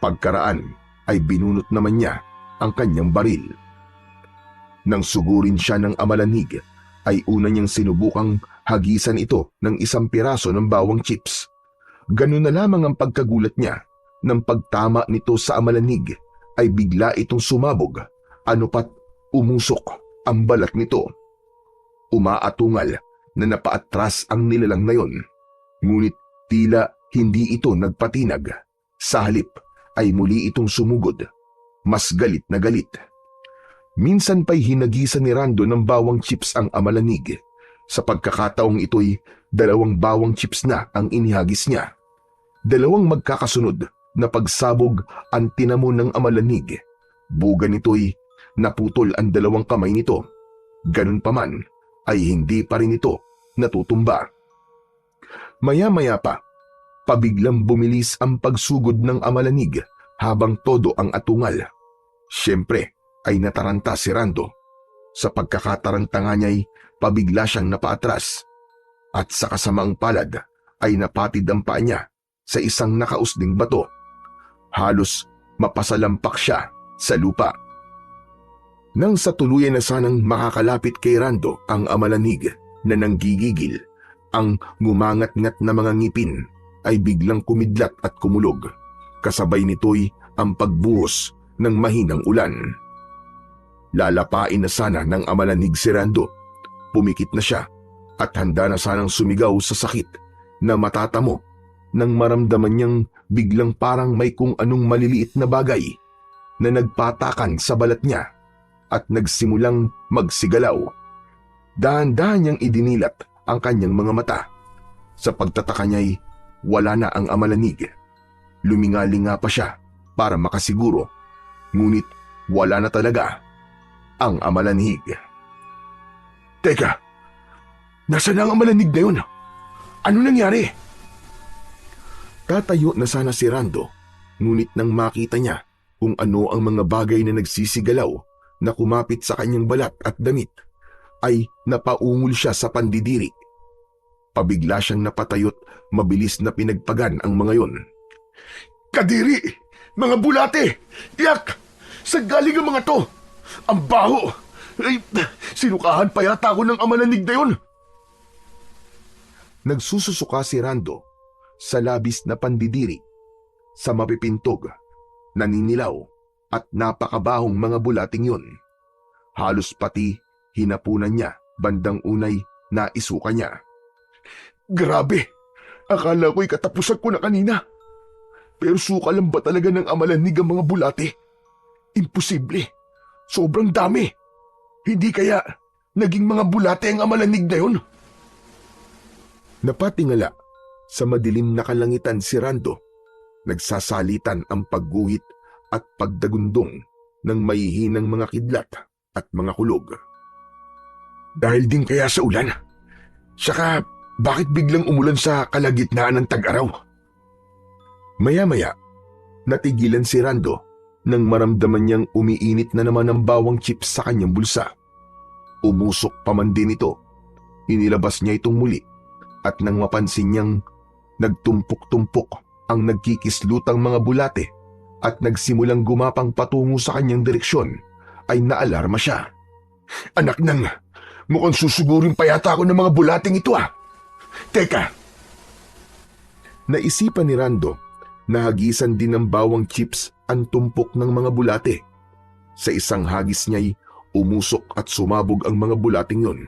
Pagkaraan ay binunot naman niya ang kanyang baril. Nang sugurin siya ng amalanhig, ay una niyang sinubukang hagisan ito ng isang piraso ng bawang chips. Ganun na lamang ang pagkagulat niya. Nang pagtama nito sa amalanhig, ay bigla itong sumabog. Ano pat umusok ang balat nito. Umaatungal na napaatras ang nilalang na yon. Ngunit tila hindi ito nagpatinag. Sa halip ay muli itong sumugod. Mas galit na galit. Minsan pa'y hinagisan ni Rando ng bawang chips ang amalanig. Sa pagkakataong ito'y 2 bawang chips na ang inihagis niya. 2 magkakasunod na pagsabog ang tinamo ng amalanig. Buga nito'y naputol ang 2 kamay nito. Ganun pa man ay hindi pa rin ito natutumba. Maya-maya pa, pabiglang bumilis ang pagsugod ng amalanig habang todo ang atungal. Siyempre ay nataranta si Rando. Sa pagkakatarantanga niya'y pabigla siyang napaatras at sa kasamaang palad ay napatid ang paa niya sa isang nakausling bato. Halos mapasalampak siya sa lupa. Nang sa tuluyan na sanang makakalapit kay Rando ang amalanig na nanggigigil, ang ngumangat-ngat na mga ngipin ay biglang kumidlat at kumulog. Kasabay nito'y ang pagbuhos ng mahinang ulan. Lalapain na sana ng amalanig si Rando. Pumikit na siya at handa na sanang sumigaw sa sakit na matatamo nang maramdaman niyang biglang parang may kung anong maliliit na bagay na nagpatakan sa balat niya at nagsimulang magsigalaw. Dahan-dahan niyang idinilat ang kanyang mga mata. Sa pagtataka niya'y wala na ang amalanig. Lumingalinga pa siya para makasiguro, ngunit wala na talaga ang amalanig. Teka, nasaan na ang amalanig na yun? Ano nangyari? Tatayo na sana si Rando, ngunit nang makita niya kung ano ang mga bagay na nagsisigalaw na kumapit sa kanyang balat at damit, ay napaungol siya sa pandidiri. Pabigla siyang napatayot, mabilis na pinagpagan ang mga yon. Kadiri! Mga bulate! Yak! Saan galing ang mga to? Ang baho! Ay, sinukahan pa yata ako ng amalanig na yun! Nagsususuka si Rando sa labis na pandidiri, sa mapipintog, naninilaw at napakabahong mga bulating yon. Halos pati hinapunan niya bandang unay na isuka niya. Grabe! Akala ko'y katapusan ko na kanina. Pero suka lang ba talaga ng amalanig ang mga bulate? Imposible. Sobrang dami. Hindi kaya naging mga bulate ang amalanig na yun? Napatingala sa madilim na kalangitan si Rando. Nagsasalitan ang pagguhit at pagdagundong ng mahihinang mga kidlat at mga kulog. Dahil din kaya sa ulan? Saka bakit biglang umulan sa kalagitnaan ng tag-araw? Maya-maya, natigilan si Rando nang maramdaman niyang umiinit na naman ang bawang chips sa kanyang bulsa. Umusok pa man din ito. Inilabas niya itong muli at nang mapansin niyang nagtumpok-tumpok ang nagkikislutang mga bulate at nagsimulang gumapang patungo sa kanyang direksyon, ay naalarma siya. Anak nang, mukhang susugurin pa yata ako ng mga bulating ito ah. Teka! Naisipan ni Rando na hagisan din ng bawang chips ang tumpok ng mga bulate. Sa isang hagis niya'y umusok at sumabog ang mga bulating yon.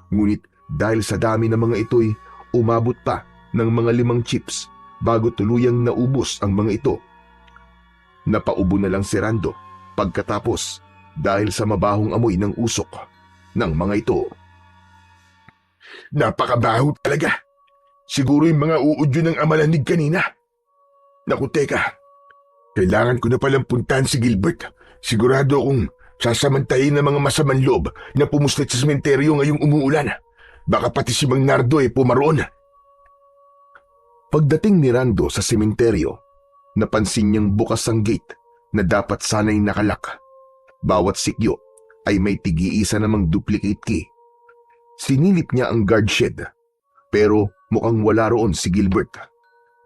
Ngunit dahil sa dami ng mga ito'y umabot pa ng mga 5 chips bago tuluyang naubos ang mga ito. Napaubo na lang si Rando pagkatapos dahil sa mabahong amoy ng usok ng mga ito. Napakabaho talaga. Siguro yung mga uudyo ng amalanig kanina. Naku, teka. Kailangan ko na palang puntahan si Gilbert. Sigurado akong sasamantayin ng mga masamang loob na pumuslit sa sementeryo ngayong umuulan. Baka pati si Mang Nardo pumaroon. Pagdating ni Rando sa sementeryo, napansin niyang bukas ang gate na dapat sana'y nakalak. Bawat sikyo ay may tig-iisa namang duplicate key. Sinilip niya ang guard shed, pero mukhang wala roon si Gilbert.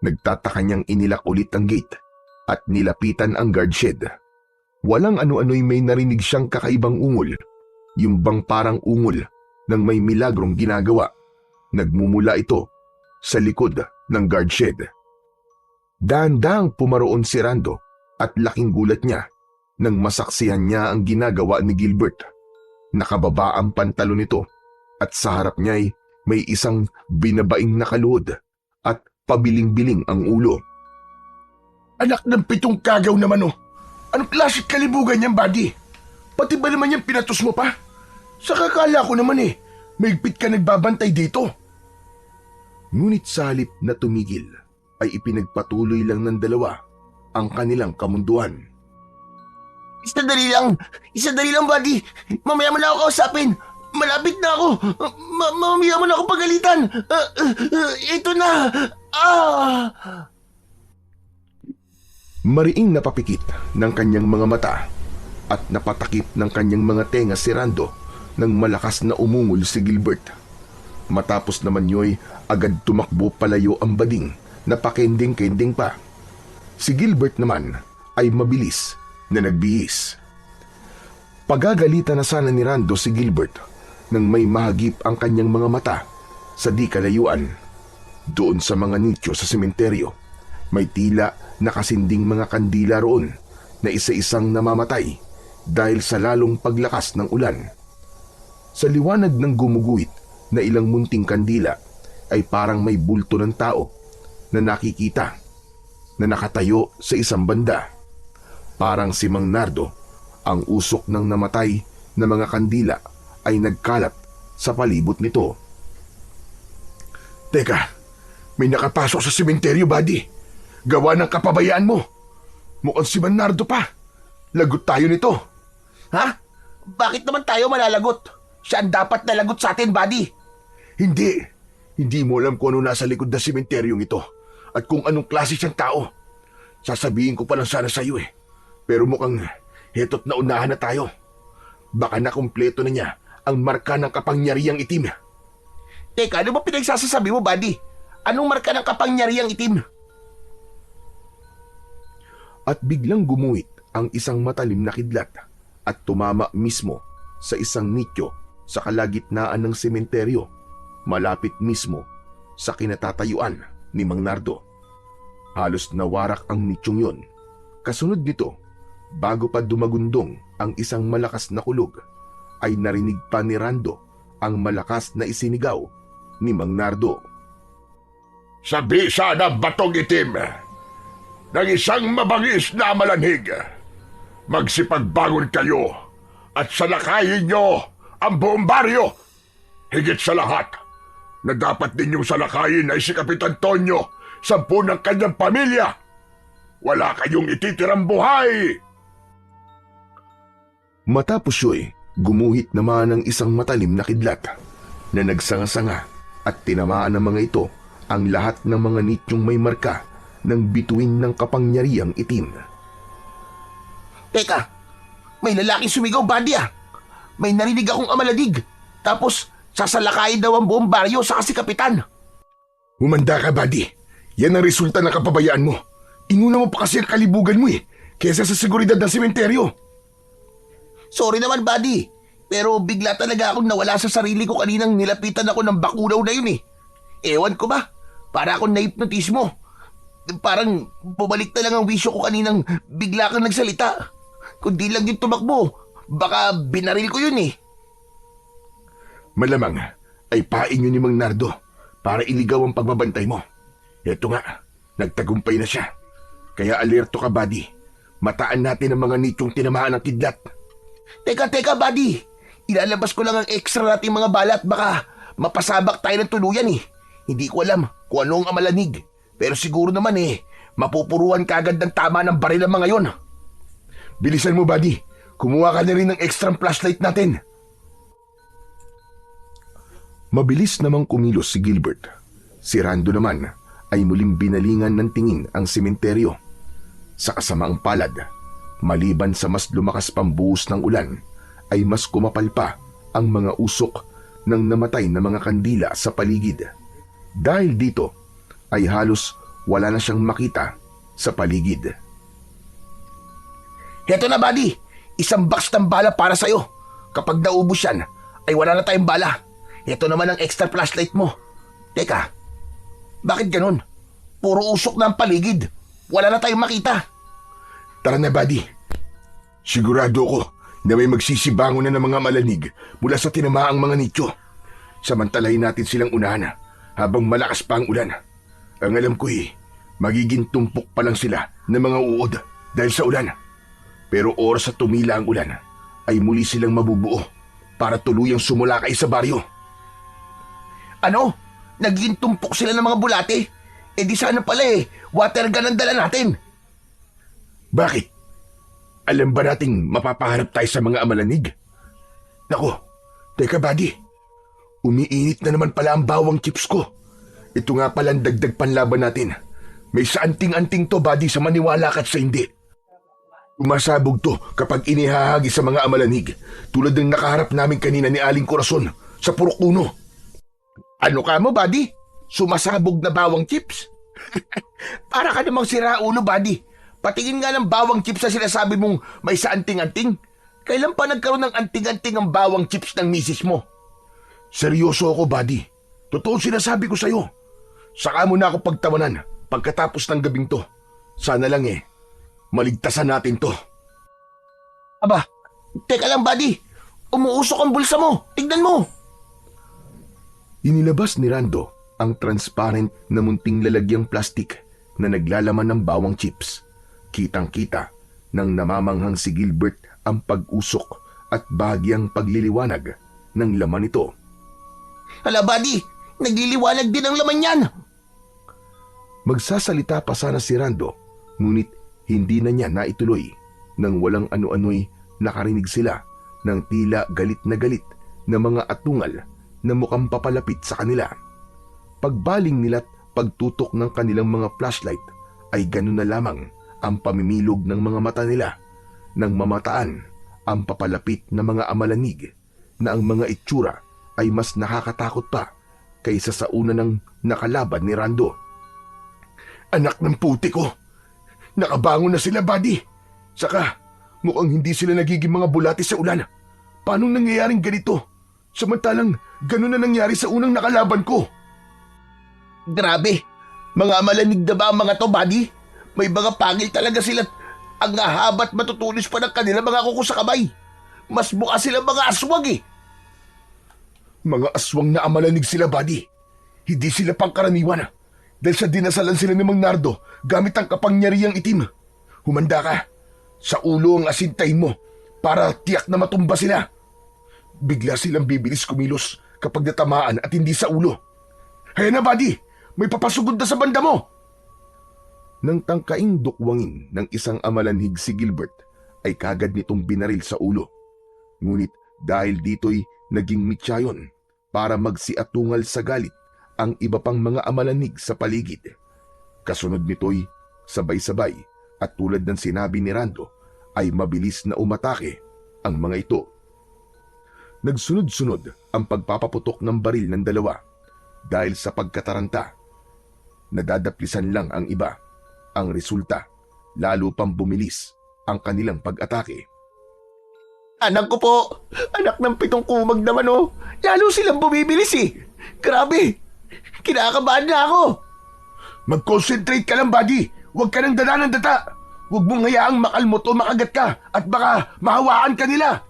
Nagtataka niyang inilak ulit ang gate at nilapitan ang guard shed. Walang ano-ano'y may narinig siyang kakaibang ungol, yung bang parang ungol ng may milagrong ginagawa. Nagmumula ito sa likod ng guard shed. Dahan-dahang pumaroon si Rando at laking gulat niya nang masaksihan niya ang ginagawa ni Gilbert. Nakababa ang pantalon nito at sa harap niya'y may isang binabaing nakaluhod at pabiling-biling ang ulo. Anak ng 7 kagaw naman oh. Anong klaseng kalibugan niyang, buddy? Pati ba naman yung pinatos mo pa? Sa kakala ko naman mahigpit ka nagbabantay dito. Ngunit sa halip na tumigil, ay ipinagpatuloy lang ng dalawa ang kanilang kamunduan. Sandali lang, buddy. Mamaya mo na ako kausapin. Malapit na ako. Mamaya mo na ako pagalitan. Ito na. Mariing napapikit ng kanyang mga mata at napatakip ng kanyang mga tenga si Rando nang malakas na umungol si Gilbert. Matapos naman yo'y agad tumakbo palayo ang bading na pakending-kending pa. Si Gilbert naman ay mabilis na nagbihis. Pagagalitan na sana ni Rando si Gilbert nang may mahagip ang kanyang mga mata sa di kalayuan. Doon sa mga nicho sa sementeryo, may tila nakasinding mga kandila roon na isa-isang namamatay dahil sa lalong paglakas ng ulan. Sa liwanag ng gumuguhit na ilang munting kandila ay parang may bulto ng tao na nakikita na nakatayo sa isang banda. Parang si Mang Nardo, ang usok ng namatay na mga kandila ay nagkalat sa palibot nito. Teka, may nakapasok sa sementeryo, buddy. Gawa ng kapabayaan mo. Mukhang si Mang Nardo pa. Lagot tayo nito. Ha? Bakit naman tayo malalagot? Siya ang dapat nalagot sa atin, buddy. Hindi. Hindi mo alam kung ano nasa likod ng sementeryong ito at kung anong klase siyang tao. Sasabihin ko pa lang sana sa iyo Pero mukhang heto't naunahan na tayo. Baka nakumpleto na niya ang marka ng kapangyarihang itim. Teka, ano ba pinagsasasabi mo, buddy? Anong marka ng kapangyarihang itim? At biglang gumuhit ang isang matalim na kidlat at tumama mismo sa isang nicho sa kalagitnaan ng sementeryo, malapit mismo sa kinatatayuan ni Mang Nardo. Halos nawarak ang nichong yon. Kasunod nito, bago pa dumagundong ang isang malakas na kulog, ay narinig pa ni Rando ang malakas na isinigaw ni Mang Nardo. Sa bisa ng batong itim ng isang mabangis na malanhig, magsipagbangon kayo at salakayin nyo ang buong baryo. Higit sa lahat, na dapat ninyong salakayin ay si Kapitan Tonyo, 10 ng kanyang pamilya. Wala kayong ititirang buhay. Matapos yo'y gumuhit naman ang isang matalim na kidlat na nagsanga-sanga at tinamaan ng mga ito ang lahat ng mga nityong may marka ng bituin ng kapangyarihang itim. Teka, may lalaking sumigaw, buddy. May narinig akong amaladig. Tapos, sasalakayin daw ang buong baryo sa si Kapitan. Humanda ka, buddy. Yan ang resulta ng kapabayaan mo. Inuna mo pa kasi ang kalibugan mo kesa sa seguridad ng sementeryo. Sorry naman, buddy. Pero bigla talaga akong nawala sa sarili ko kaninang nilapitan ako ng bakunaw na yun Ewan ko ba? Para akong naipnotismo. Parang bumalik na lang ang wisyo ko kaninang bigla kang nagsalita. Kung di lang yung tumakbo, baka binaril ko yun Malamang ay pain yun ni Mang Nardo para iligaw ang pagbabantay mo. Eto nga, nagtagumpay na siya. Kaya alerto ka, buddy. Mataan natin ang mga nityong tinamaan ng kidlat. Teka, buddy. Ilalabas ko lang ang extra nating mga balat. Baka mapasabak tayo ng tuluyan Hindi ko alam kung ano ang amalanig. Pero siguro naman mapupuruan kagad ng tama ng baril ang mga yon. Bilisan mo, buddy. Kumuha ka na rin ng extra flashlight natin. Mabilis namang kumilos si Gilbert. Si Rando naman ay muling binalingan ng tingin ang sementeryo. Sa kasamaang palad, maliban sa mas lumakas pang buhos ng ulan, ay mas kumapal pa ang mga usok ng namatay na mga kandila sa paligid. Dahil dito, ay halos wala na siyang makita sa paligid. Heto na, buddy. Isang box ng bala para sa'yo. Kapag naubos yan, ay wala na tayong bala. Heto naman ang extra flashlight mo. Teka, bakit ganun? Puro usok na ang paligid. Wala na tayong makita. Tara na, buddy. Sigurado ko na may magsisibangon na ng mga malanig mula sa tinamaang mga nicho. Samantalahin natin silang unahan habang malakas pa ang ulan. Ang alam ko magiging tumpok pa lang sila ng mga uod dahil sa ulan. Pero oras sa tumila ang ulan ay muli silang mabubuo para tuluyang sumulakay sa baryo. Ano? Naging tumpok sila ng mga bulate? Eh di sana pala water gun ang dala natin. Bakit? Alam ba nating mapapaharap tayo sa mga amalanig? Nako, teka buddy. Umiinit na naman pala ang bawang chips ko. Ito nga pala ang dagdag panlaban natin. May saanting-anting to buddy sa maniwala ka't sa hindi. Umasabog to kapag inihahagi sa mga amalanig tulad ng nakaharap namin kanina ni Aling Corazon sa Purok Uno. Ano ka mo, buddy? Sumasabog na bawang chips? Para ka namang siraulo, buddy. Patingin nga ng bawang chips na sinasabi mong may sa anting-anting. Kailan pa nagkaroon ng anting-anting ang bawang chips ng misis mo? Seryoso ako, buddy. Totoo sinasabi ko sa'yo. Saka mo na ako pagtawanan pagkatapos ng gabing to. Sana lang maligtasan natin to. Aba, teka lang buddy. Umuusok ang bulsa mo. Tignan mo. Inilabas ni Rando ang transparent na munting lalagyang plastik na naglalaman ng bawang chips. Kitang-kita nang namamanghang si Gilbert ang pag-usok at bahagyang pagliliwanag ng laman nito. Hala buddy, nagliliwanag din ang laman yan. Magsasalita pa sana si Rando, ngunit hindi na niya naituloy nang walang ano-ano'y nakarinig sila ng tila galit na mga atungal na mukhang papalapit sa kanila. Pagbaling nila't pagtutok ng kanilang mga flashlight ay ganun na lamang ang pamimilog ng mga mata nila nang mamataan ang papalapit na mga amalanig na ang mga itsura ay mas nakakatakot pa kaysa sa una ng nakalaban ni Rando. Anak ng puti ko! Nakabangon na sila, buddy! Saka, mukhang hindi sila nagiging mga bulati sa ulan. Paano nangyayaring ganito? Samantalang, ganun na nangyari sa unang nakalaban ko. Grabe, mga malanig na ba ang mga to, buddy? May mga pangil talaga sila. Ang hahaba't matutulis pa ng kanila mga kuko sa kamay. Mas buka sila mga aswang Mga aswang na amalanig sila, buddy. Hindi sila pangkaraniwan. Dahil sa dinasalan sila ni Mang Nardo gamit ang kapangyarihang itim. Humanda ka. Sa ulo ang asintahin mo para tiyak na matumba sila. Bigla silang bibilis kumilos kapag natamaan at hindi sa ulo. Haya na, buddy! May papasugod na sa banda mo! Nang tangkaing dukwangin ng isang amalanhig si Gilbert, ay kagad nitong binaril sa ulo. Ngunit dahil dito'y naging mityayon para magsiatungal sa galit ang iba pang mga amalanig sa paligid. Kasunod nito'y sabay-sabay at tulad ng sinabi ni Rando ay mabilis na umatake ang mga ito. Nagsunod-sunod ang pagpapaputok ng baril ng dalawa dahil sa pagkataranta. Nadadaplisan lang ang iba. Ang resulta, lalo pang bumilis ang kanilang pag-atake. Anak ko po, anak ng 7 kumag naman Lalo silang bumibilis Grabe, kinakabahan na ako. Mag-concentrate ka lang, buddy. Huwag ka nang dala ng data. Huwag mong hayaang makalmot o makagat ka at baka mahawaan ka nila.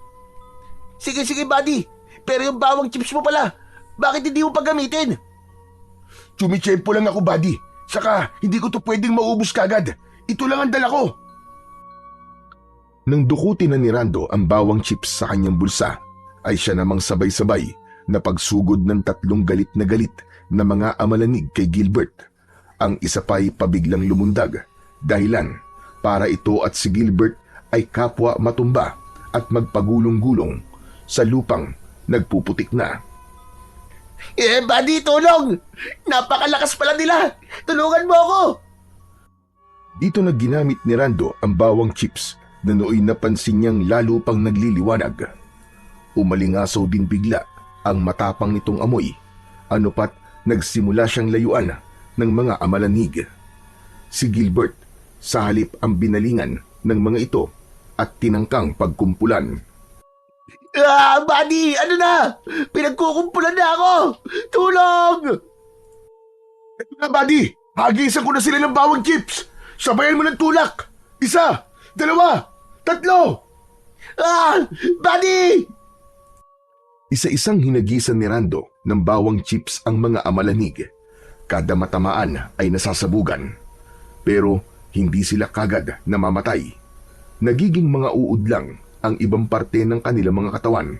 Sige, buddy. Pero yung bawang chips mo pala, bakit hindi mo pa gamitin? Tsumicempo lang ako, buddy. Saka hindi ko to pwedeng maubos kagad. Ito lang ang dala ko. Nang dukutin na ni Rando ang bawang chips sa kanyang bulsa, ay siya namang sabay-sabay na pagsugod ng 3 galit na mga amalanig kay Gilbert. Ang isa pa'y pabiglang lumundag, dahilan para ito at si Gilbert ay kapwa matumba at magpagulong-gulong sa lupang nagpuputik na. Buddy, tulong! Napakalakas pala nila! Tulungan mo ako! Dito na ginamit ni Rando ang bawang chips na nooy napansin niyang lalo pang nagliliwanag. Umalingasaw din bigla ang matapang nitong amoy. Ano pat nagsimula siyang layuan ng mga amalanig. Si Gilbert, sa halip ang binalingan ng mga ito at tinangkang pagkumpulan. Buddy! Ano na? Pinagkukumpulan na ako! Tulong! Ito na, buddy! Hagisan ko na sila ng bawang chips! Sabayan mo ng tulak! 1, 2, 3! Buddy! Isa-isang hinagisan ni Rando ng bawang chips ang mga amalanig. Kada matamaan ay nasasabugan. Pero hindi sila kagad namamatay. Nagiging mga uod lang ang ibang parte ng kanilang mga katawan.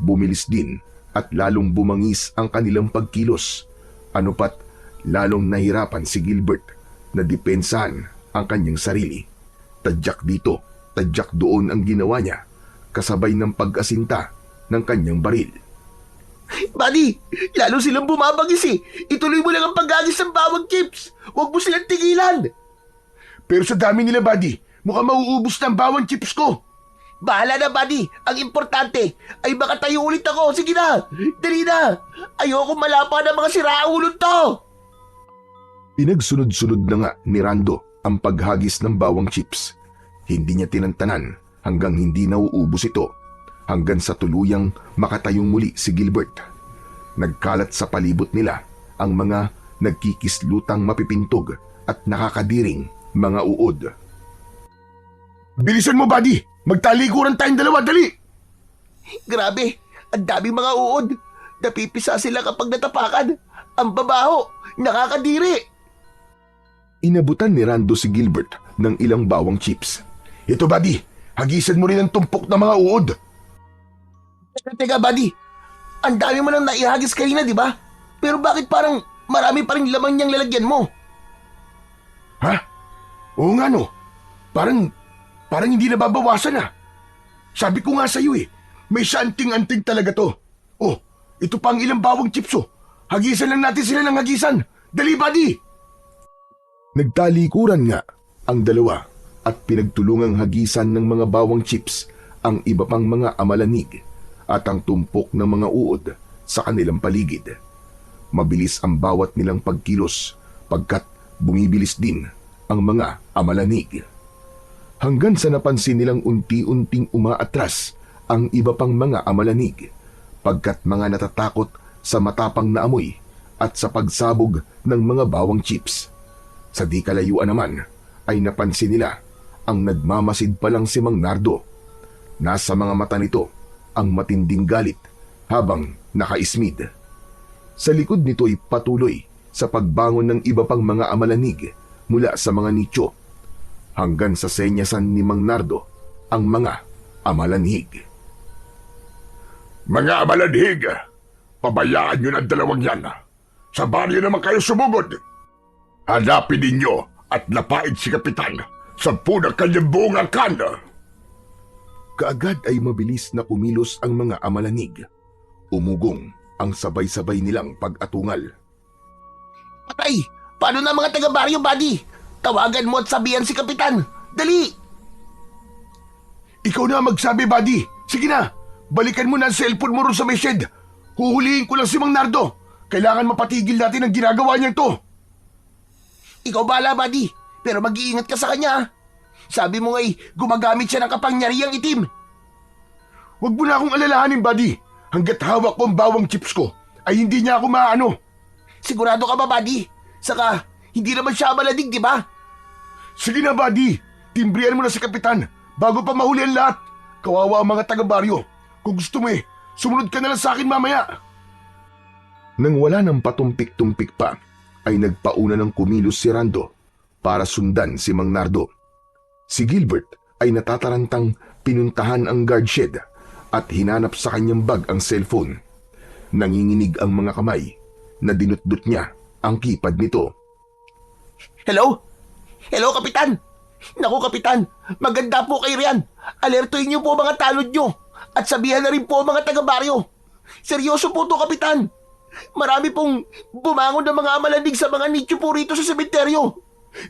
Bumilis din at lalong bumangis ang kanilang pagkilos. Ano pat, lalong nahirapan si Gilbert na depensahan ang kanyang sarili. Tadyak dito, tadyak doon ang ginawa niya, kasabay ng pag-asinta ng kanyang baril. Buddy, lalo silang bumabagis eh. Ituloy mo lang ang paggagis ng bawang chips. Huwag mo silang tigilan. Pero sa dami nila, buddy, mukhang mauubos na ang bawang chips ko. Bahala na, buddy. Ang importante ay makatayo ulit ako. Sige na, dali na. Ayoko malapa ng mga siraulod to. Pinagsunod-sunod na nga ni Rando ang paghagis ng bawang chips. Hindi niya tinantanan hanggang hindi nauubos ito, hanggang sa tuluyang makatayong muli si Gilbert. Nagkalat sa palibot nila ang mga nagkikislutang mapipintog at nakakadiring mga uod. Bilisan mo, buddy. Magtalikuran tayong dalawa, dali. Grabe, ang daming mga uod. Napipisa sila kapag natapakan. Ang babaho, nakakadiri. Inabutan ni Rando si Gilbert ng ilang bawang chips. Ito, buddy. Hagisan mo rin ang tumpok ng mga uod. Teka, buddy. Ang dami mo nang naihagis kanina, di ba? Pero bakit parang marami pa rin laman niyang lalagyan mo? Ha? Oo nga, no. Parang hindi nababawasan ah. Sabi ko nga sa'yo eh, may santing-anting talaga to. Oh, ito pa ang ilang bawang chips oh. Hagisan lang natin sila ng hagisan. Dali, buddy! Nagtalikuran nga ang dalawa at pinagtulungang hagisan ng mga bawang chips ang iba pang mga amalanig at ang tumpok ng mga uod sa kanilang paligid. Mabilis ang bawat nilang pagkilos pagkat bumibilis din ang mga amalanig. Hanggang sa napansin nilang unti-unting umaatras ang iba pang mga amalanig pagkat mga natatakot sa matapang na amoy at sa pagsabog ng mga bawang chips. Sa di kalayuan naman ay napansin nila ang nagmamasid pa lang si Mang Nardo. Nasa mga mata nito ang matinding galit habang nakaismid. Sa likod nito ay patuloy sa pagbangon ng iba pang mga amalanig mula sa mga nicho hanggang sa senyasan ni Mang Nardo ang mga amalanhig. Mga amalanhig, pabayaan nyo ng dalawang yan. Sa baryo naman kayo sumugod. Hanapin ninyo at lapain si Kapitan sa punang kanyang buong angkan. Kaagad ay mabilis na kumilos ang mga amalanig. Umugong ang sabay-sabay nilang pag-atungal. Patay! Paano na mga taga-baryo, buddy? Tawagan mo at sabihan si Kapitan. Dali! Ikaw na magsabi, buddy. Sige na, balikan mo na ang cellphone mo ron sa may shed. Huhulihin ko lang si Mang Nardo. Kailangan mapatigil natin ang ginagawa niyang to. Ikaw bala, buddy. Pero mag-iingat ka sa kanya. Sabi mo nga'y gumagamit siya ng kapangyarihang itim. Huwag mo na akong alalahanin, buddy. Hanggat hawak ko ang bawang chips ko, ay hindi niya ako maano. Sigurado ka ba, buddy? Saka, hindi naman siya maladig, di ba? Sige na, buddy. Timbrihan mo na si Kapitan bago pa mahuli ang lahat. Kawawa ang mga taga-baryo. Kung gusto mo sumunod ka na lang sa akin mamaya. Nang wala ng patumpik-tumpik pa, ay nagpauna ng kumilos si Rando para sundan si Mang Nardo. Si Gilbert ay natatarantang pinuntahan ang guard shed at hinanap sa kanyang bag ang cellphone. Nanginginig ang mga kamay na dinutdut niya ang keypad nito. Hello? Hello, Kapitan? Naku, Kapitan, maganda po kayo riyan. Alertuin niyo po mga tanod niyo at sabihan na rin po mga taga-baryo. Seryoso po to, Kapitan. Marami pong bumangon ng mga amalanig sa mga nicho po rito sa sementeryo.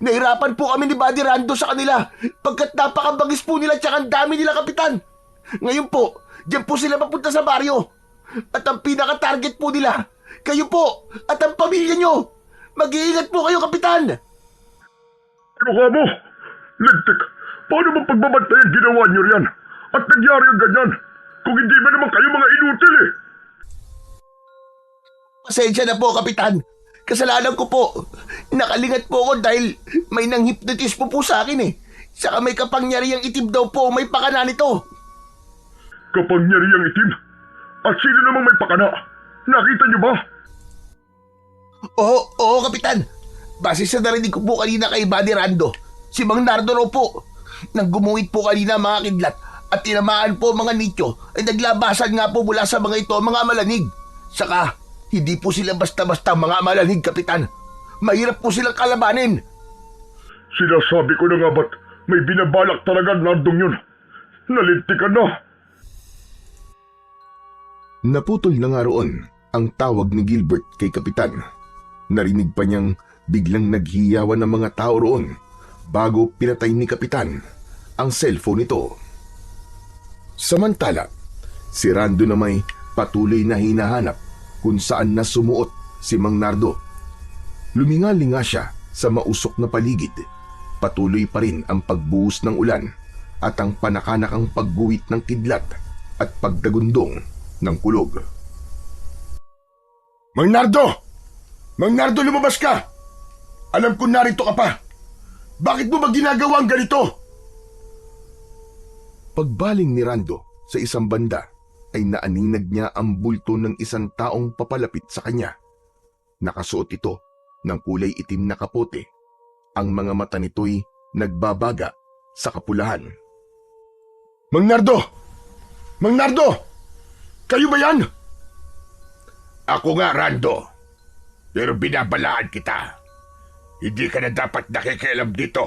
Nahirapan po kami ni Buddy Rando sa kanila pagkat napakabagis po nila tsaka ang dami nila, Kapitan. Ngayon po, diyan po sila papunta sa baryo. At ang pinaka-target po nila, kayo po at ang pamilya nyo. Mag-iingat po kayo, Kapitan. Ano ka mo? Lintik, paano bang pagbabantayan ginawa niyo riyan? At nangyari ang ganyan? Kung hindi ba naman kayo mga inutil eh? Pasensya na po, Kapitan. Kasalanan ko po. Nakalingat po ako dahil may nang-hypnotismo po sa akin eh. Saka may kapangyarihang itim daw po may pakana nito. Kapangyarihang itim? At sino namang may pakana? Nakita niyo ba? Oo, Kapitan. Base sa narinig ko po kanina kay Buddy Rando, si Mang Nardo raw po. Nang gumuhit po kanina mga kidlat at tinamaan po mga nicho ay naglabasan nga po mula sa mga ito mga malanig. Saka, hindi po sila basta-basta mga malanig, Kapitan. Mahirap po silang kalabanin. Sinasabi ko na nga ba't may binabalak talaga Nardong yun. Nalintikan na. Naputol na nga roon ang tawag ni Gilbert kay Kapitan. Narinig pa niyang biglang naghiyawan ng mga tao roon bago pinatay ni Kapitan ang cellphone nito. Samantala, si Rando na may patuloy na hinahanap kung saan na sumuot si Mang Nardo. Lumingalinga siya sa mausok na paligid. Patuloy pa rin ang pagbuhos ng ulan at ang panakanakang pagguhit ng kidlat at pagdagundong ng kulog. Mang Nardo! Mang Nardo, lumabas ka! Alam ko narito ka pa. Bakit mo ba ginagawa ang ganito? Pagbaling ni Rando sa isang banda ay naaninag niya ang bulto ng isang taong papalapit sa kanya. Nakasuot ito ng kulay itim na kapote. Ang mga mata nito'y nagbabaga sa kapulahan. Mang Nardo! Mang Nardo! Kayo ba yan? Ako nga, Rando. Pero binabalaan kita. Hindi ka na dapat nakikialam dito.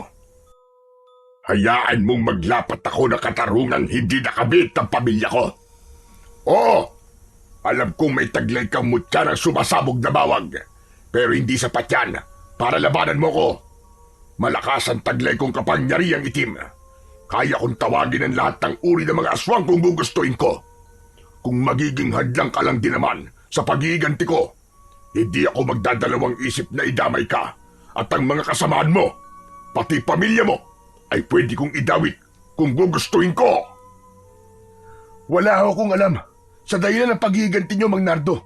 Hayaan mong maglapat ako ng katarungan hindi nakabit ng pamilya ko. Oo, alam kong may taglay kang mutya ng sumasabog na bawag. Pero hindi sapat yan para labanan mo ko. Malakas ang taglay kong kapangyarihang itim. Kaya kong tawagin ang lahat ng uri ng mga aswang kung gugustuhin ko. Kung magiging hadlang ka lang din naman sa pag-iiganti ko, hindi ako magdadalawang isip na idamay ka at ang mga kasamaan mo, pati pamilya mo, ay pwede kong idawit kung gugustuhin ko. Wala akong alam sa dahilan ng pag-iiganti nyo, Mang Nardo.